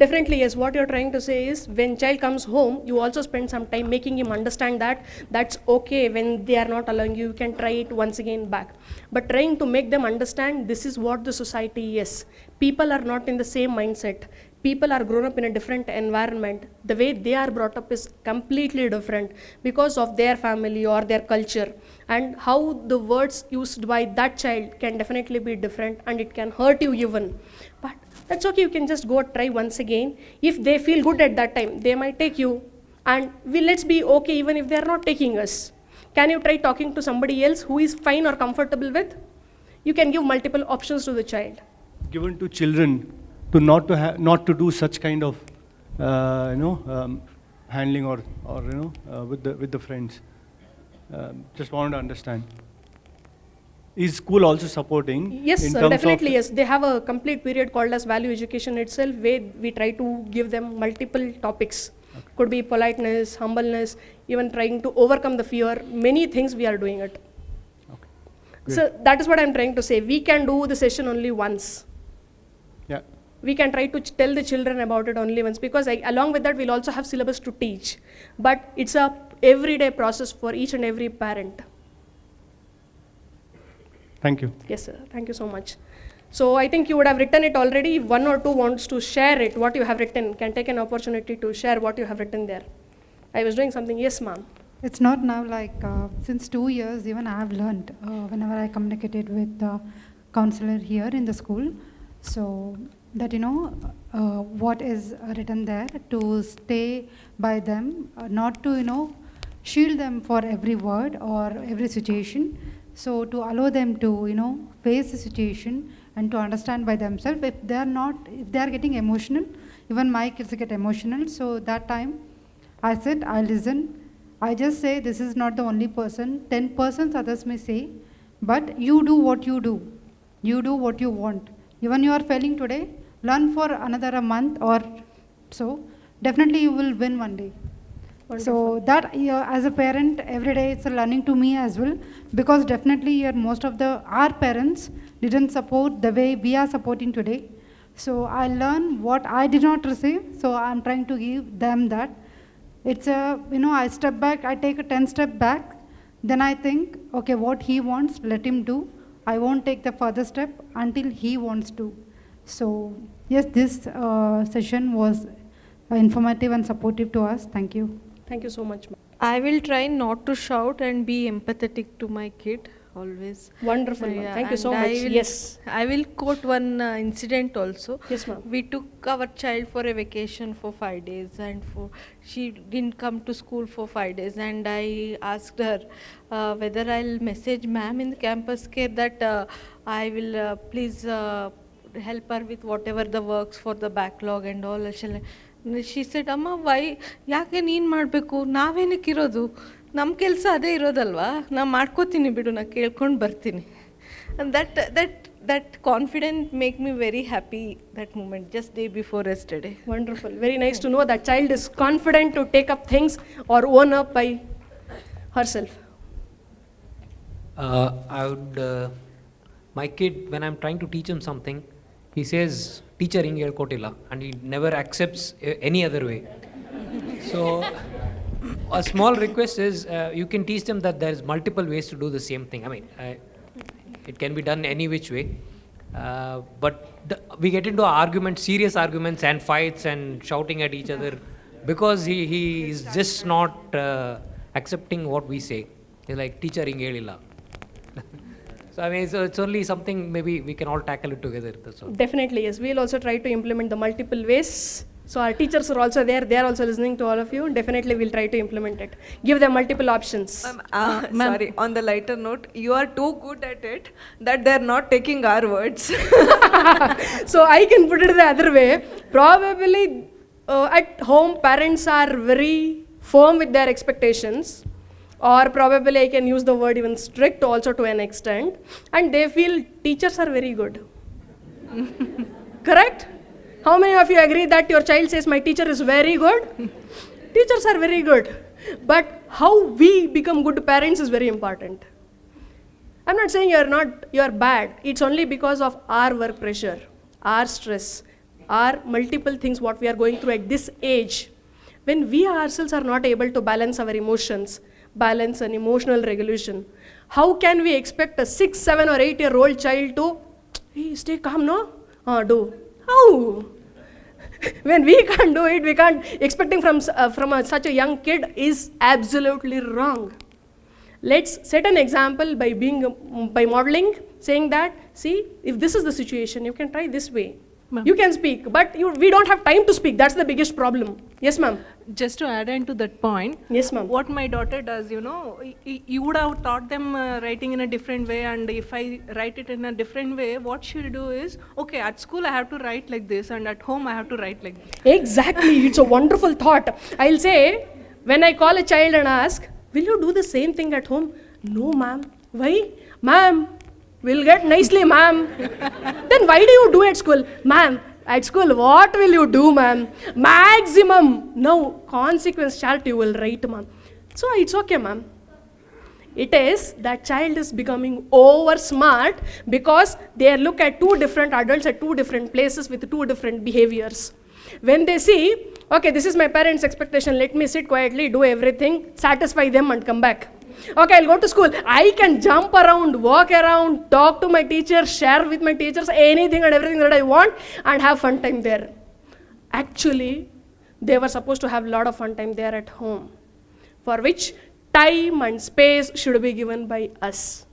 Definitely, yes. What you're trying to say is when child comes home, you also spend some time making him understand that that's okay when they are not allowing you. You can try it once again back. But trying to make them understand this is what the society is. People are not in the same mindset. people are grown up in a different environment. The way they are brought up is completely different because of their family or their culture. And how the words used by that child can definitely be different, and it can hurt you even. But that's okay, you can just go try once again. If they feel good at that time, they might take you. And let's be okay even if they are not taking us. Can you try talking to somebody else who is fine or comfortable with? You can give multiple options to the child. Given to children to not to do such kind of handling or with the friends. Just wanted to understand. Is school also supporting? Yes, sir, definitely yes. They have a complete period called as value education itself, where we try to give them multiple topics. Okay. Could be politeness, humbleness, even trying to overcome the fear. Many things we are doing it. Okay. So that is what I'm trying to say. We can do the session only once. Yeah. We can try to tell the children about it only once, because along with that we'll also have syllabus to teach. But it's a everyday process for each and every parent. Thank you. Yes, sir. Thank you so much. So I think you would have written it already. If one or two wants to share it, what you have written, can take an opportunity to share what you have written there. I was doing something. Yes, ma'am. It's not now like since 2 years, even I have learned whenever I communicated with the counselor here in the school. So that what is written there, to stay by them, not to shield them for every word or every situation. So to allow them to face the situation and to understand by themselves. If they are getting emotional, even my kids get emotional. So that time I said, I listen. I just say, this is not the only person. 10 persons others may say, but you do what you do. You do what you want. Even you are failing today, learn for another a month or so. Definitely you will win one day. Wonderful. So that as a parent, every day it's a learning to me as well, because definitely most of our parents didn't support the way we are supporting today. So I learn what I did not receive, so I'm trying to give them that. It's I step back, I take a 10 step back, then I think, okay, what he wants, let him do. I won't take the further step until he wants to. So yes, this session was informative and supportive to us. Thank you. Thank you so much, ma'am. I will try not to shout and be empathetic to my kid always. Wonderful, ma'am. Thank you so much. Yes. I will quote one incident also. Yes, ma'am. We took our child for a vacation for 5 days, and she didn't come to school for 5 days, and I asked her whether I'll message ma'am in the campus care that I will please help her with whatever the works for the backlog and all. She said, Amma, why? Yake neen ಮಾಡಬೇಕು, ನಾವೇನಕ್ಕೆ ಇರೋದು, ನಮ್ಮ ಕೆಲಸ ಅದೇ ಇರೋದಲ್ವಾ, ನಾ ಮಾಡ್ಕೋತೀನಿ ಬಿಡು, ನಾ ಕೇಳ್ಕೊಂಡು ಬರ್ತೀನಿ. And that confidence make me very happy that moment, just day before yesterday. Wonderful. Very nice to know that child is confident to take up things or own up by herself. I would, my kid, when I'm trying to teach him something, he says, teacher hinge ಹೇಳ್ಕೊಟ್ಟಿಲ್ಲ, and he never accepts any other way. So a small request is you can teach them that there is multiple ways to do the same thing. I mean, it can be done any which way, but we get into arguments, serious arguments and fights and shouting at each other because he is just not accepting what we say. He's like, teacher hinge ಹೇಳಿಲ್ಲ. So I mean, so it's only something maybe we can all tackle it together. That's all. Definitely, yes. We'll also try to implement the multiple ways. So our teachers are also there. They are also listening to all of you. Definitely, we'll try to implement it. Give them multiple options. Sorry, on the lighter note, you are too good at it that they're not taking our words. So I can put it the other way. Probably at home, parents are very firm with their expectations. Or probably I can use the word even strict also to an extent, and they feel teachers are very good. Correct? How many of you agree that your child says my teacher is very good? Teachers are very good, but how we become good parents is very important. I'm not saying you are bad. It's only because of our work pressure, our stress, our multiple things what we are going through at this age. When we ourselves are not able to balance our emotions, balance and emotional regulation, how can we expect a 6, 7 or 8-year-old child to, hey, stay calm, no? Do. How? When we can't do it, we can't expecting from such a young kid is absolutely wrong. Let's set an example by modeling, saying that, see, if this is the situation, you can try this way. You can speak, but we don't have time to speak. That's the biggest problem. Yes, ma'am. Just to add on to that point, yes, ma'am. What my daughter does, you would have taught them writing in a different way, and if I write it in a different way, what she'll do is, okay, at school I have to write like this, and at home I have to write like this. Exactly, it's a wonderful thought. I'll say, when I call a child and ask, will you do the same thing at home? No, ma'am. Why? Ma'am, we'll get nicely, ma'am. Then why do you do at school? Ma'am, at school, what will you do, ma'am? Maximum. No consequence chart you will write, ma'am. So it's okay, ma'am. It is that child is becoming over smart because they look at two different adults at two different places with two different behaviors. When they see, okay, this is my parents' expectation, let me sit quietly, do everything, satisfy them and come back. Okay, I'll go to school. I can jump around, walk around, talk to my teachers, share with my teachers anything and everything that I want and have fun time there. Actually, they were supposed to have a lot of fun time there at home, for which time and space should be given by us.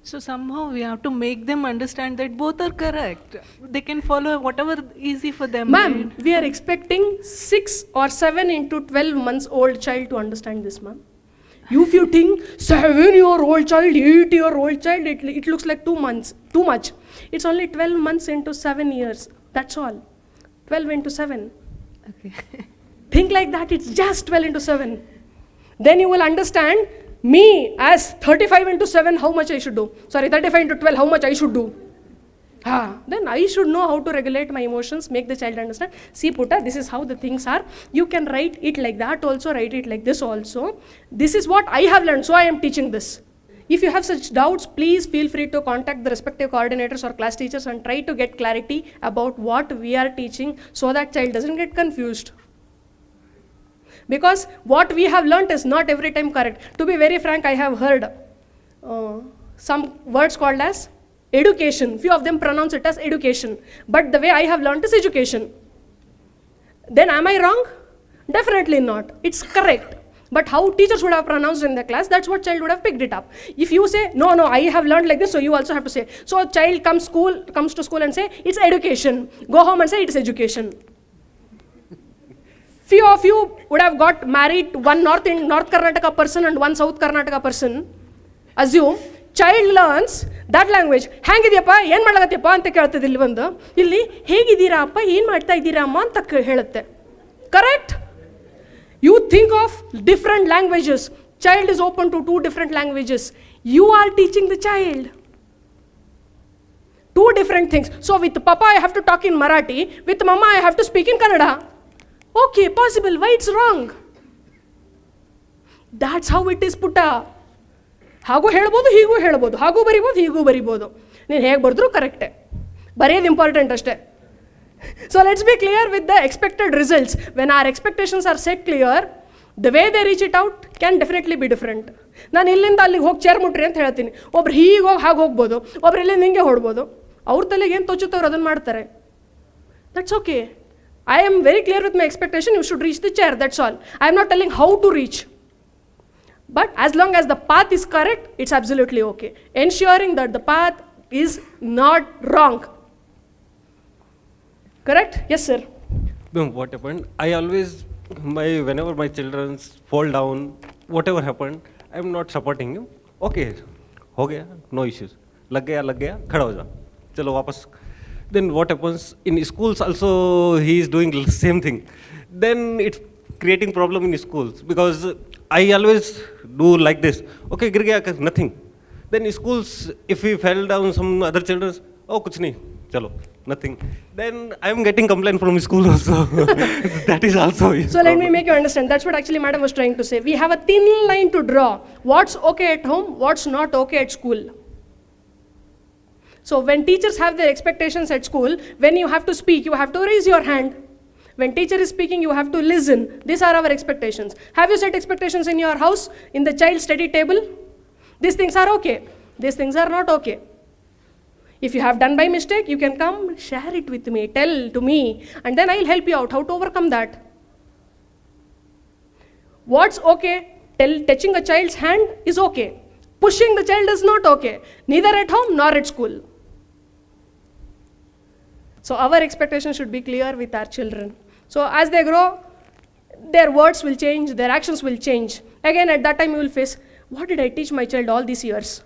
So somehow we have to make them understand that both are correct. They can follow whatever easy for them. Ma'am, we are expecting 6 or 7 into 12 months old child to understand this, ma'am. If you think 7-year-old child, 8-year-old child, it looks like 2 months, too much. It's only 12 months into 7 years. That's all. 12 into 7. Okay. Think like that, it's just 12 into 7. Then you will understand me as 35 into 7, how much I should do. Sorry, 35 into 12, how much I should do. Then I should know how to regulate my emotions, make the child understand. See, Putta, this is how the things are. You can write it like that also, write it like this also. This is what I have learned, so I am teaching this. If you have such doubts, please feel free to contact the respective coordinators or class teachers and try to get clarity about what we are teaching so that child doesn't get confused. Because what we have learnt is not every time correct. To be very frank, I have heard some words called as education. Few of them pronounce it as education. But the way I have learnt is education. Then am I wrong? Definitely not. It's correct. But how teachers would have pronounced in the class, that's what child would have picked it up. If you say, no, I have learned like this, so you also have to say. So a child comes to school and say, it's education. Go home and say, it's education. Few of you would have got married, one North Karnataka person and one South Karnataka person. Assume, child learns that language. Hangidiyappa, ಏನು ಮಾಡಲತ್ತೀಯಪ್ಪ ಅಂತ ಕೇಳ್ತದೆ ಇಲ್ಲಿ ಬಂದು. ಇಲ್ಲಿ ಹೇಗಿದ್ದೀರಾ ಅಪ್ಪ, ಏನು ಮಾಡ್ತಾ ಇದ್ದೀರಾ ಅಮ್ಮ ಅಂತ ಹೇಳುತ್ತೆ. Correct? You think of different languages. Child is open to 2 different languages. You are teaching the child 2 different things. So with Papa I have to talk in Marathi, with Mama I have to speak in Kannada. Okay, possible. Why it's wrong? That's how it is, Putta. ಹಾಗೂ ಹೇಳ್ಬೋದು, ಹೀಗೂ ಹೇಳ್ಬೋದು, ಹಾಗೂ ಬರಿಬೋದು, ಹೀಗೂ ಬರಿಬೋದು. ನೀನು ಹೇಗೆ ಬರೆದ್ರೂ ಕರೆಕ್ಟೇ, ಬರೆಯೋದು ಇಂಪಾರ್ಟೆಂಟ್ ಅಷ್ಟೇ. So let's be clear with the expected results. When our expectations are set clear, the way they reach it out can definitely be different. ನಾನು ಇಲ್ಲಿಂದ ಅಲ್ಲಿಗೆ ಹೋಗಿ ಚೇರ್ ಮುಟ್ರಿ ಅಂತ ಹೇಳ್ತೀನಿ. ಒಬ್ರು ಹೀಗೆ ಹೋಗಿ ಹಾಗೆ ಹೋಗ್ಬೋದು, ಒಬ್ರು ಇಲ್ಲಿಂದ ಹಿಂಗೆ ಹೊಡ್ಬೋದು. ಅವ್ರ ತಲೆಗೆ ಏನು ತೋಚುತ್ತವ್ರು ಅದನ್ನು ಮಾಡ್ತಾರೆ. That's okay. I am very clear with my expectation, you should reach the chair, that's all. I am not telling how to reach. But as long as the path is correct, it's absolutely okay. Ensuring that the path is not wrong. Correct? Yes, sir. What happened? I always, whenever my children fall down, whatever happened, I'm not supporting him. Okay, ho gaya, no issues. Lag gaya, khada ho ja. Chalo wapas. Then what happens in schools also, he is doing the same thing. Then it's creating problem in schools because I always do like this. Okay, gir gaya, nothing. Then in schools, if he fell down, some other children, oh, kuch nahi, chalo, nothing. Then I am getting complaint from school also. That is also. So let me make you understand. That's what actually madam was trying to say. We have a thin line to draw. What's okay at home, what's not okay at school. So when teachers have their expectations at school, when you have to speak, you have to raise your hand. When teacher is speaking, you have to listen. These are our expectations. Have you set expectations in your house, in the child study table? These things are okay. These things are not okay. If you have done by mistake, you can come share it with me, tell to me, and then I'll help you out how to overcome that. What's okay? Touching a child's hand is okay. Pushing the child is not okay, neither at home nor at school. So our expectation should be clear with our children. So as they grow, their words will change, their actions will change. Again, at that time you will face, what did I teach my child all these years?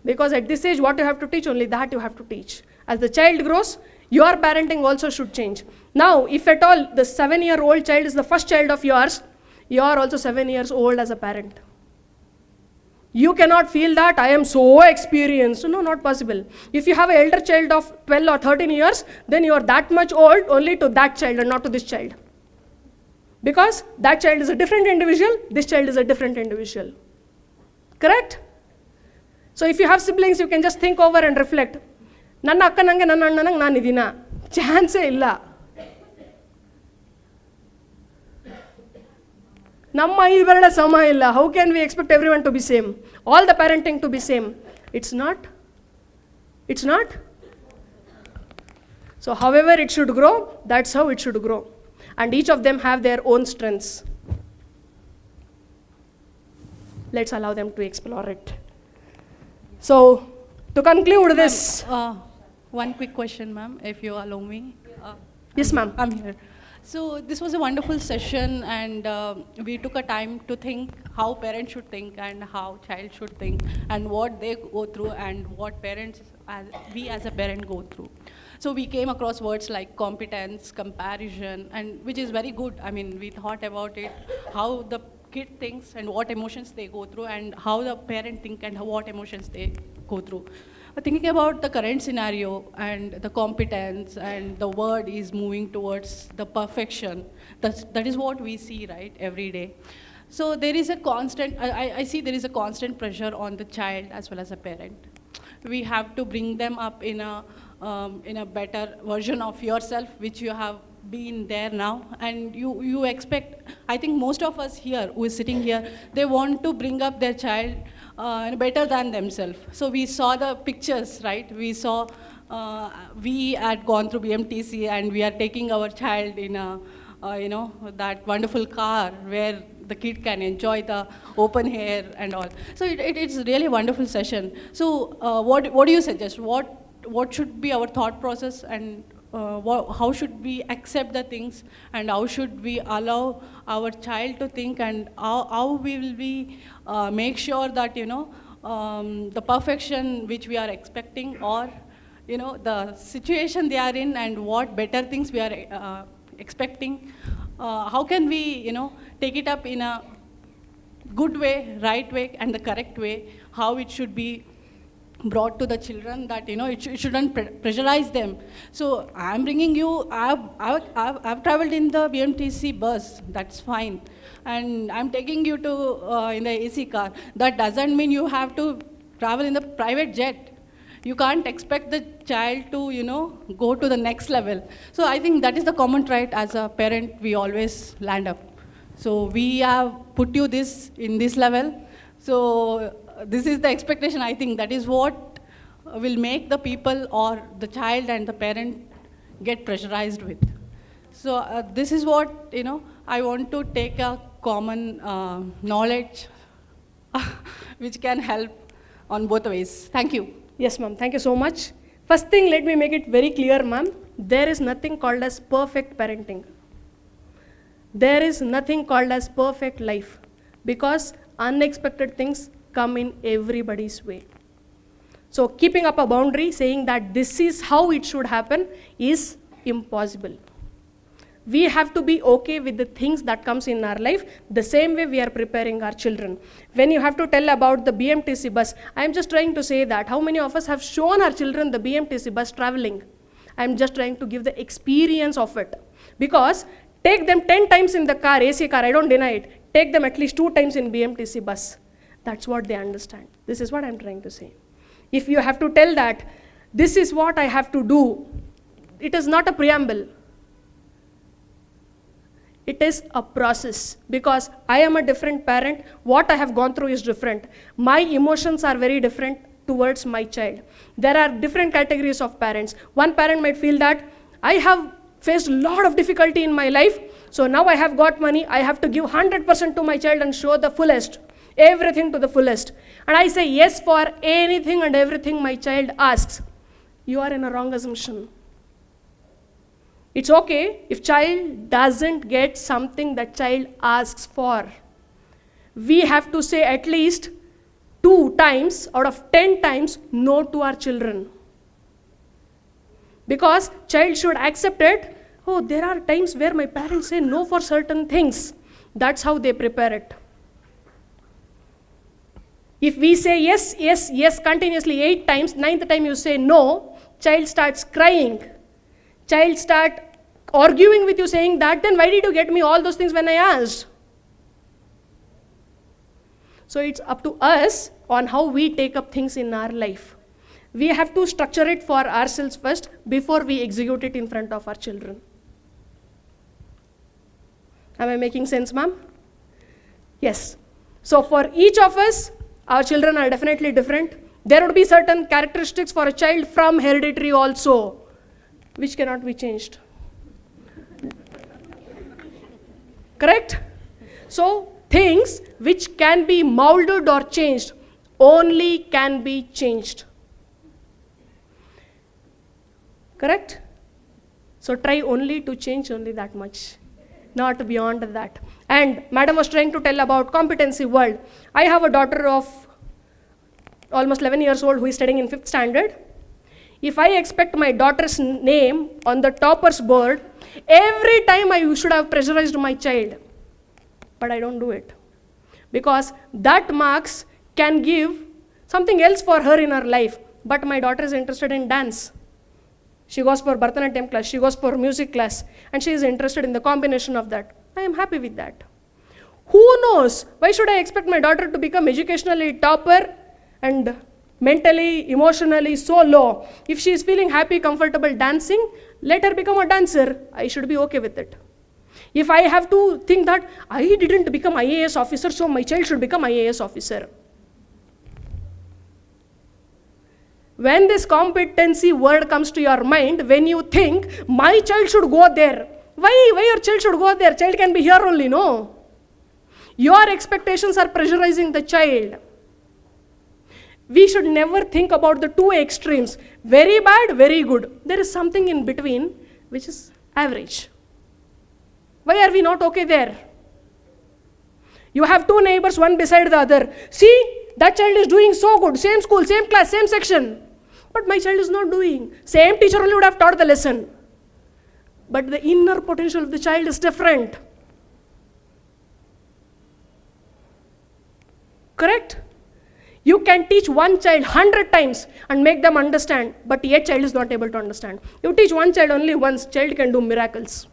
Because at this age, what you have to teach, only that you have to teach. As the child grows, your parenting also should change. Now, if at all the 7-year-old child is the first child of yours, you are also 7 years old as a parent. You cannot feel that I am so experienced. No, not possible. If you have an elder child of 12 or 13 years, then you are that much old only to that child and not to this child. Because that child is a different individual, this child is a different individual. Correct? So if you have siblings, you can just think over and reflect. Nanna akka nange nanna anna nange naan idina. Chance illa. Namma idu berala sama illa. How can we expect everyone to be same? All the parenting to be same. It's not. It's not. So however it should grow, that's how it should grow. And each of them have their own strengths. Let's allow them to explore it. So, to conclude this. One quick question, ma'am, if you allow me. Yes, ma'am. I'm here. So, this was a wonderful session, and we took a time to think how parents should think and how child should think and what they go through and what we as a parent go through. So we came across words like competence, comparison, and which is very good. I mean, we thought about it, how the kid thinks and what emotions they go through, and how the parent think and what emotions they go through. But thinking about the current scenario and the competence and the word is moving towards the perfection, that is what we see, right, every day. So there is a constant, I see there is a constant pressure on the child as well as a parent. We have to bring them up in a better version of yourself, which you have been there now, and you expect, I think most of us here who is sitting here, they want to bring up their child better than themselves. So we saw the pictures, right? We saw, we had gone through BMTC and we are taking our child in a, that wonderful car where the kid can enjoy the open air and all. So it's really a wonderful session. So what do you suggest? What should be our thought process, and how should we accept the things, and how should we allow our child to think, and how will we make sure that the perfection which we are expecting, or the situation they are in, and what better things we are expecting, how can we take it up in a good way, right way, and the correct way, how it should be brought to the children, that it shouldn't pressurize them. So I'm bringing you, I've traveled in the BMTC bus, that's fine, and I'm taking you to in the AC car. That doesn't mean you have to travel in the private jet. You can't expect the child to go to the next level. So I think that is the common trait as a parent we always land up. So we have put you this in this level. So this is the expectation. I think that is what will make the people or the child and the parent get pressurized with. So this is what I want to take a common knowledge which can help on both ways. Thank you. Yes, ma'am. Thank you so much. First thing, let me make it very clear, ma'am. There is nothing called as perfect parenting. There is nothing called as perfect life, because unexpected things come in everybody's way. So keeping up a boundary, saying that this is how it should happen, is impossible. We have to be okay with the things that comes in our life, the same way we are preparing our children. When you have to tell about the BMTC bus, I am just trying to say that how many of us have shown our children the BMTC bus traveling. I am just trying to give the experience of it. Because take them 10 times in the car, AC car, I don't deny it. Take them at least 2 times in BMTC bus. That's what they understand. This is what I'm trying to say. If you have to tell that, this is what I have to do, it is not a preamble. It is a process, because I am a different parent. What I have gone through is different. My emotions are very different towards my child. There are different categories of parents. One parent might feel that I have faced a lot of difficulty in my life, so now I have got money, I have to give 100% to my child and show the fullest, everything to the fullest. And I say yes for anything and everything my child asks. You are in a wrong assumption. It's okay if child doesn't get something that child asks for. We have to say at least 2 times out of 10 times no to our children. Because child should accept it. Oh, there are times where my parents say no for certain things. That's how they prepare it. If we say yes, yes, yes continuously 8 times, 9th time you say no, child starts crying. Child start arguing with you saying that, then why did you get me all those things when I asked? So it's up to us on how we take up things in our life. We have to structure it for ourselves first before we execute it in front of our children. Am I making sense, ma'am? Yes. So for each of us, our children are definitely different. There would be certain characteristics for a child from hereditary also, which cannot be changed. Correct? So things which can be molded or changed only can be changed. Correct? So try only to change only that much, not beyond that. And madam was trying to tell about competency world. I have a daughter of almost 11 years old who is studying in 5th standard. If I expect my daughter's name on the topper's board, every time I should have pressurized my child. But I don't do it. Because that marks can give something else for her in her life. But my daughter is interested in dance. She goes for Bharatanatyam class, she goes for music class, and she is interested in the combination of that. I am happy with that. Who knows? Why should I expect my daughter to become educationally topper and mentally, emotionally so low? If she is feeling happy, comfortable dancing, let her become a dancer. I should be okay with it. If I have to think that I didn't become IAS officer, so my child should become IAS officer. When this competency word comes to your mind, when you think, my child should go there. Why your child should go there? Child can be here only, no? Your expectations are pressurizing the child. We should never think about the 2 extremes. Very bad, very good. There is something in between which is average. Why are we not okay there? You have 2 neighbors, one beside the other. See, that child is doing so good. Same school, same class, same section. But my child is not doing. Same teacher only would have taught the lesson. But the inner potential of the child is different. Correct? You can teach one child 100 times and make them understand, but yet child is not able to understand. You teach one child only once, child can do miracles.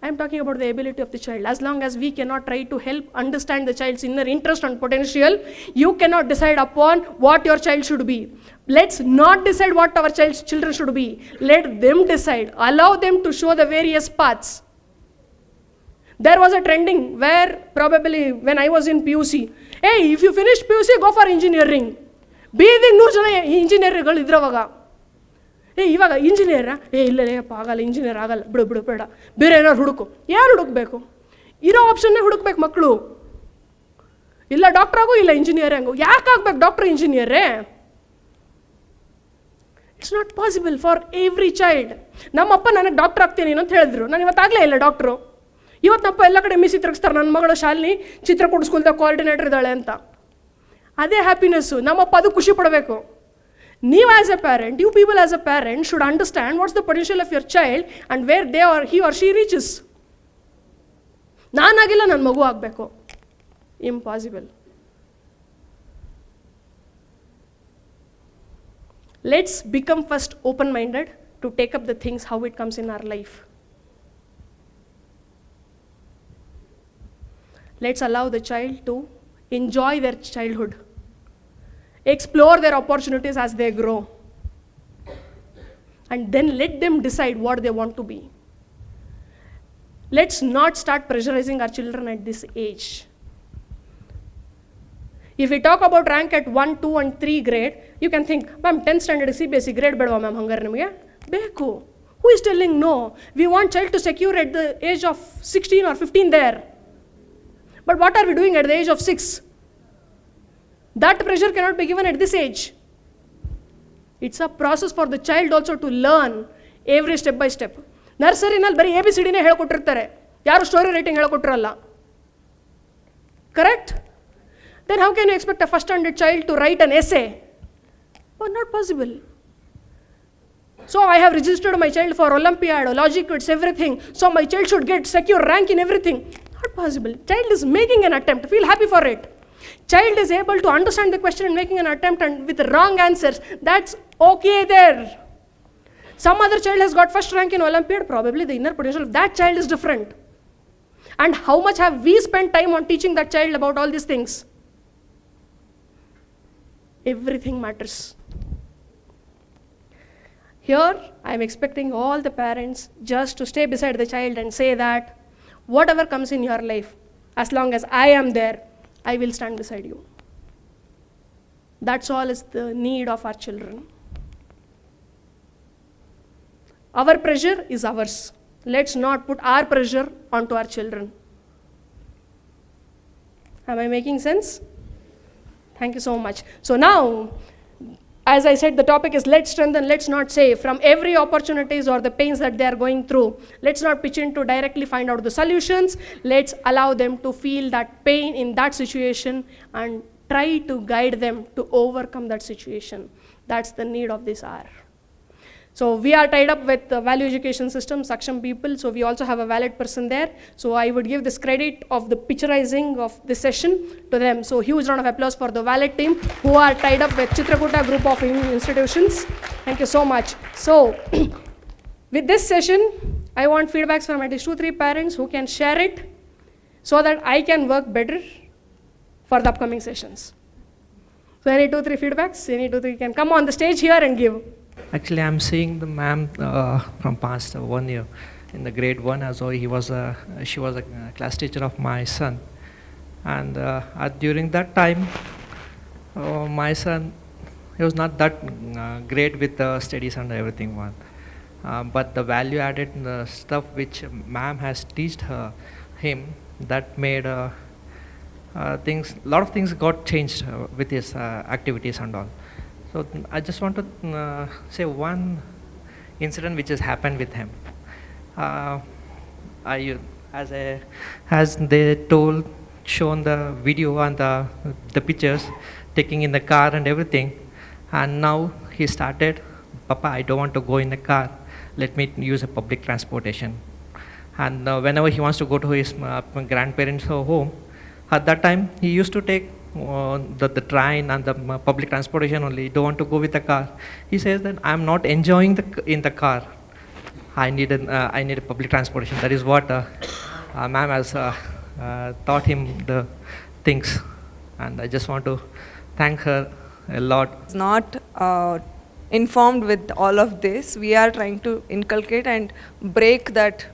I am talking about the ability of the child. As long as we cannot try to help understand the child's inner interest and potential, you cannot decide upon what your child should be. Let's not decide what our children should be. Let them decide. Allow them to show the various paths. There was a trending where probably when I was in PUC, hey, if you finish PUC, go for engineering. Being 100 jana engineer idravaga. Hey, ಇವಾಗ ಇಂಜಿನಿಯರಾ? ಇಲ್ಲ ಆಗಲ್ಲ, engineer ಆಗಲ್ಲ, ಬಿಡು ಬೇಡ, ಬೇರೆ ಏನಾದ್ರು ಹುಡುಕು. ಯಾರು ಹುಡುಕ್ಬೇಕು? ಇರೋ ಆಪ್ಷನ್ನೇ ಹುಡುಕ್ಬೇಕು ಮಕ್ಕಳು. ಇಲ್ಲ ಡಾಕ್ಟರ್ ಆಗು, ಇಲ್ಲ ಇಂಜಿನಿಯರ್ ಆಗು. ಯಾಕೆ ಆಗ್ಬೇಕು ಡಾಕ್ಟರ್ ಇಂಜಿನಿಯರೇ? It's not possible for every child. ನಮ್ಮಪ್ಪ ನನಗೆ ಡಾಕ್ಟರ್ ಆಗ್ತೀನಿ ಅಂತ ಹೇಳಿದ್ರು, ನಾನು ಇವತ್ತಾಗಲೇ ಇಲ್ಲ ಡಾಕ್ಟ್ರು. ಇವತ್ತು ನಮ್ಮಪ್ಪ ಎಲ್ಲ ಕಡೆ ಮಿಸಿ ತಿರುಗಿಸ್ತಾರೆ, ನನ್ನ ಮಗಳು ಶಾಲಿನಿ ಚಿತ್ರಕೂಟ ಸ್ಕೂಲ್ದಾಗ ಕೋಆರ್ಡಿನೇಟರ್ ಇದ್ದಾಳೆ ಅಂತ. ಅದೇ ಹ್ಯಾಪಿನೆಸ್ಸು. ನಮ್ಮಪ್ಪ ಅದು ಖುಷಿ ಪಡಬೇಕು. You as a parent, you people as a parent should understand what's the potential of your child and where he or she reaches. ನಾನಾಗಿಲ್ಲ ನನ್ನ ಮಗು ಆಗಬೇಕು. Impossible. Let's become first open-minded to take up the things how it comes in our life. Let's allow the child to enjoy their childhood. Explore their opportunities as they grow. And then let them decide what they want to be. Let's not start pressurizing our children at this age. If we talk about rank at 1, 2 and 3 grade, you can think, ma'am, 10th standard CBSE grade bedwa ma'am hangar nimage? Beku. Who is telling no? We want child to secure at the age of 16 or 15 there. But what are we doing at the age of 6? That pressure cannot be given at this age. It's a process for the child also to learn every step by step. ನರ್ಸರಿನಲ್ಲಿ ಬರೀ ABCDನೇ ಹೇಳ್ಕೊಟ್ಟಿರ್ತಾರೆ, ಯಾರು story writing ಹೇಳ್ಕೊಟ್ಟಿರಲ್ಲ. Correct? Then how can you expect a first standard child to write an essay? Well, not possible. So I have registered my child for Olympiad, logic quiz, everything. So my child should get secure rank in everything. Not possible. Child is making an attempt. Feel happy for it. Child is able to understand the question and making an attempt and with wrong answers. That's okay there. Some other child has got first rank in Olympiad, probably the inner potential of that child is different. And how much have we spent time on teaching that child about all these things? Everything matters. Here, I am expecting all the parents just to stay beside the child and say that whatever comes in your life, as long as I am there, I will stand beside you. That's all is the need of our children. Our pressure is ours. Let's not put our pressure onto our children. Am I making sense? Thank you so much. So now, as I said, the topic is let's strengthen, let's not say. From every opportunities or the pains that they are going through, let's not pitch in to directly find out the solutions. Let's allow them to feel that pain in that situation and try to guide them to overcome that situation. That's the need of this hour. So we are tied up with the value education system, Saksham people, so we also have a Val-Ed person there. So I would give this credit of the picturizing of this session to them. So huge round of applause for the Val-Ed team who are tied up with Chitrakoota group of institutions. Thank you so much. So with this session, I want feedbacks from at least 2-3 parents who can share it so that I can work better for the upcoming sessions. So any 2-3 feedbacks, any 2-3 can come on the stage here and give. Actually, I'm seeing the ma'am from past 1 year in the grade 1 as well. She was a class teacher of my son. And during that time, my son, he was not that great with the studies and everything. But the value added stuff which ma'am has taught him, that made a lot of things got changed with his activities and all. So I just want to say one incident which has happened with him. As they shown the video and the pictures taking in the car and everything, and now he started, Papa, I don't want to go in the car, let me use a public transportation. And whenever he wants to go to his grandparents' home, at that time he used to take the train and the public transportation only, don't want to go with the car. He says that I'm not enjoying in the car. I need a public transportation. That is what ma'am has taught him the things. And I just want to thank her a lot. Not informed with all of this. We are trying to inculcate and break that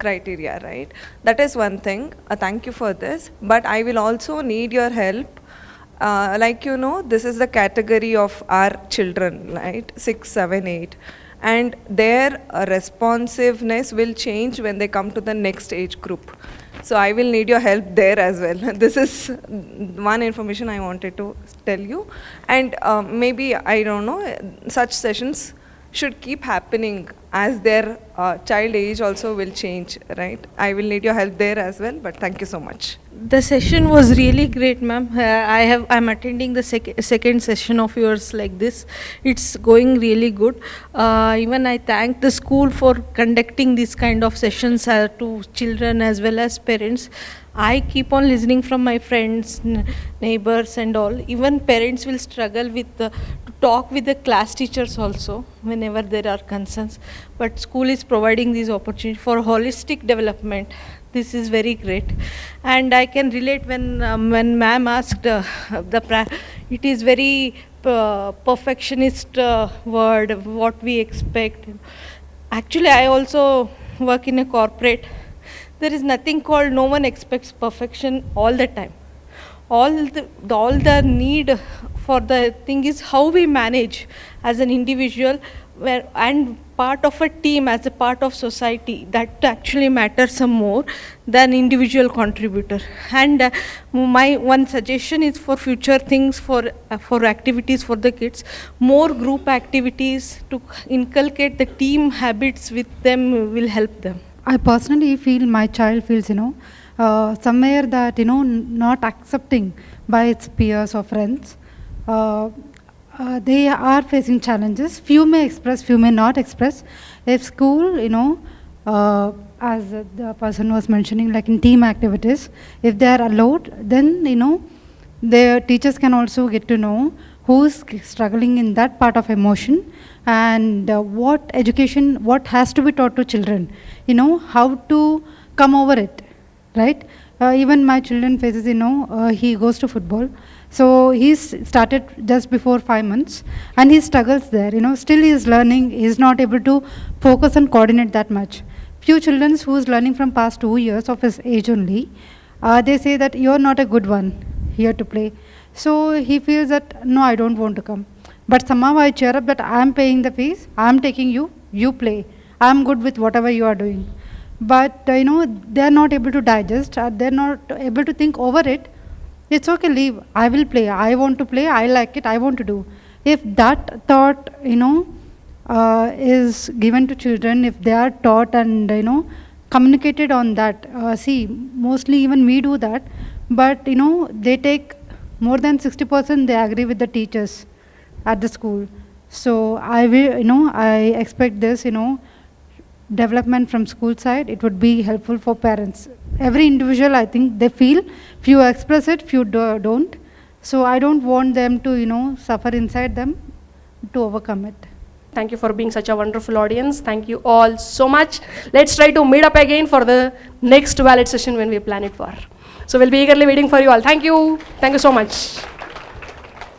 criteria, right? That is one thing. Thank you for this. But I will also need your help. Like you know, this is the category of our children, right? 6, 7, 8. And their responsiveness will change when they come to the next age group. So I will need your help there as well. This is one information I wanted to tell you. And maybe, I don't know, such sessions should keep happening as their child age also will change, right? I will need your help there as well, but thank you so much. The session was really great, ma'am. I'm attending the second session of yours like this. It's going really good. Even I thank the school for conducting these kind of sessions to children as well as parents. I keep on listening from my friends, neighbors and all. Even parents will struggle with to talk with the class teachers also whenever there are concerns. But school is providing these opportunities for holistic development. This is very great. And I can relate when ma'am asked, it is very perfectionist word, what we expect. Actually, I also work in a corporate. There is nothing called no one expects perfection all the time. all the need for the thing is how we manage as an individual and part of a team, as a part of society. That actually matters some more than individual contributor. And my one suggestion is for future things, for activities for the kids, more group activities to inculcate the team habits with them will help them. I personally feel my child feels, somewhere that, not accepting by its peers or friends. They are facing challenges. Few may express, few may not express. If school, as the person was mentioning, like in team activities, if they are allowed, then, their teachers can also get to know who's struggling in that part of emotion and what education, what has to be taught to children, how to come over it, right? Even my children faces, he goes to football. So he's started just before 5 months and he struggles there, still he is learning, he is not able to focus and coordinate that much. Few children who is learning from past 2 years of his age only, they say that you're not a good one here to play. So he feels that, no, I don't want to come. But somehow I cheer up that I'm paying the fees, I'm taking you, you play. I'm good with whatever you are doing. But, they're not able to digest, they're not able to think over it. It's okay, leave. I will play. I want to play. I like it. I want to do. If that thought, is given to children, if they are taught and, communicated on that. See, mostly even we do that. But, they take more than 60%, they agree with the teachers at the school. So I will, I expect this, development from school side. It would be helpful for parents. Every individual, I think they feel, few express it, few don't. So I don't want them to, suffer inside them to overcome it. Thank you for being such a wonderful audience. Thank you all so much. Let's try to meet up again for the next Val-Ed session when we plan it for. So we'll be eagerly waiting for you all. Thank you. Thank you so much.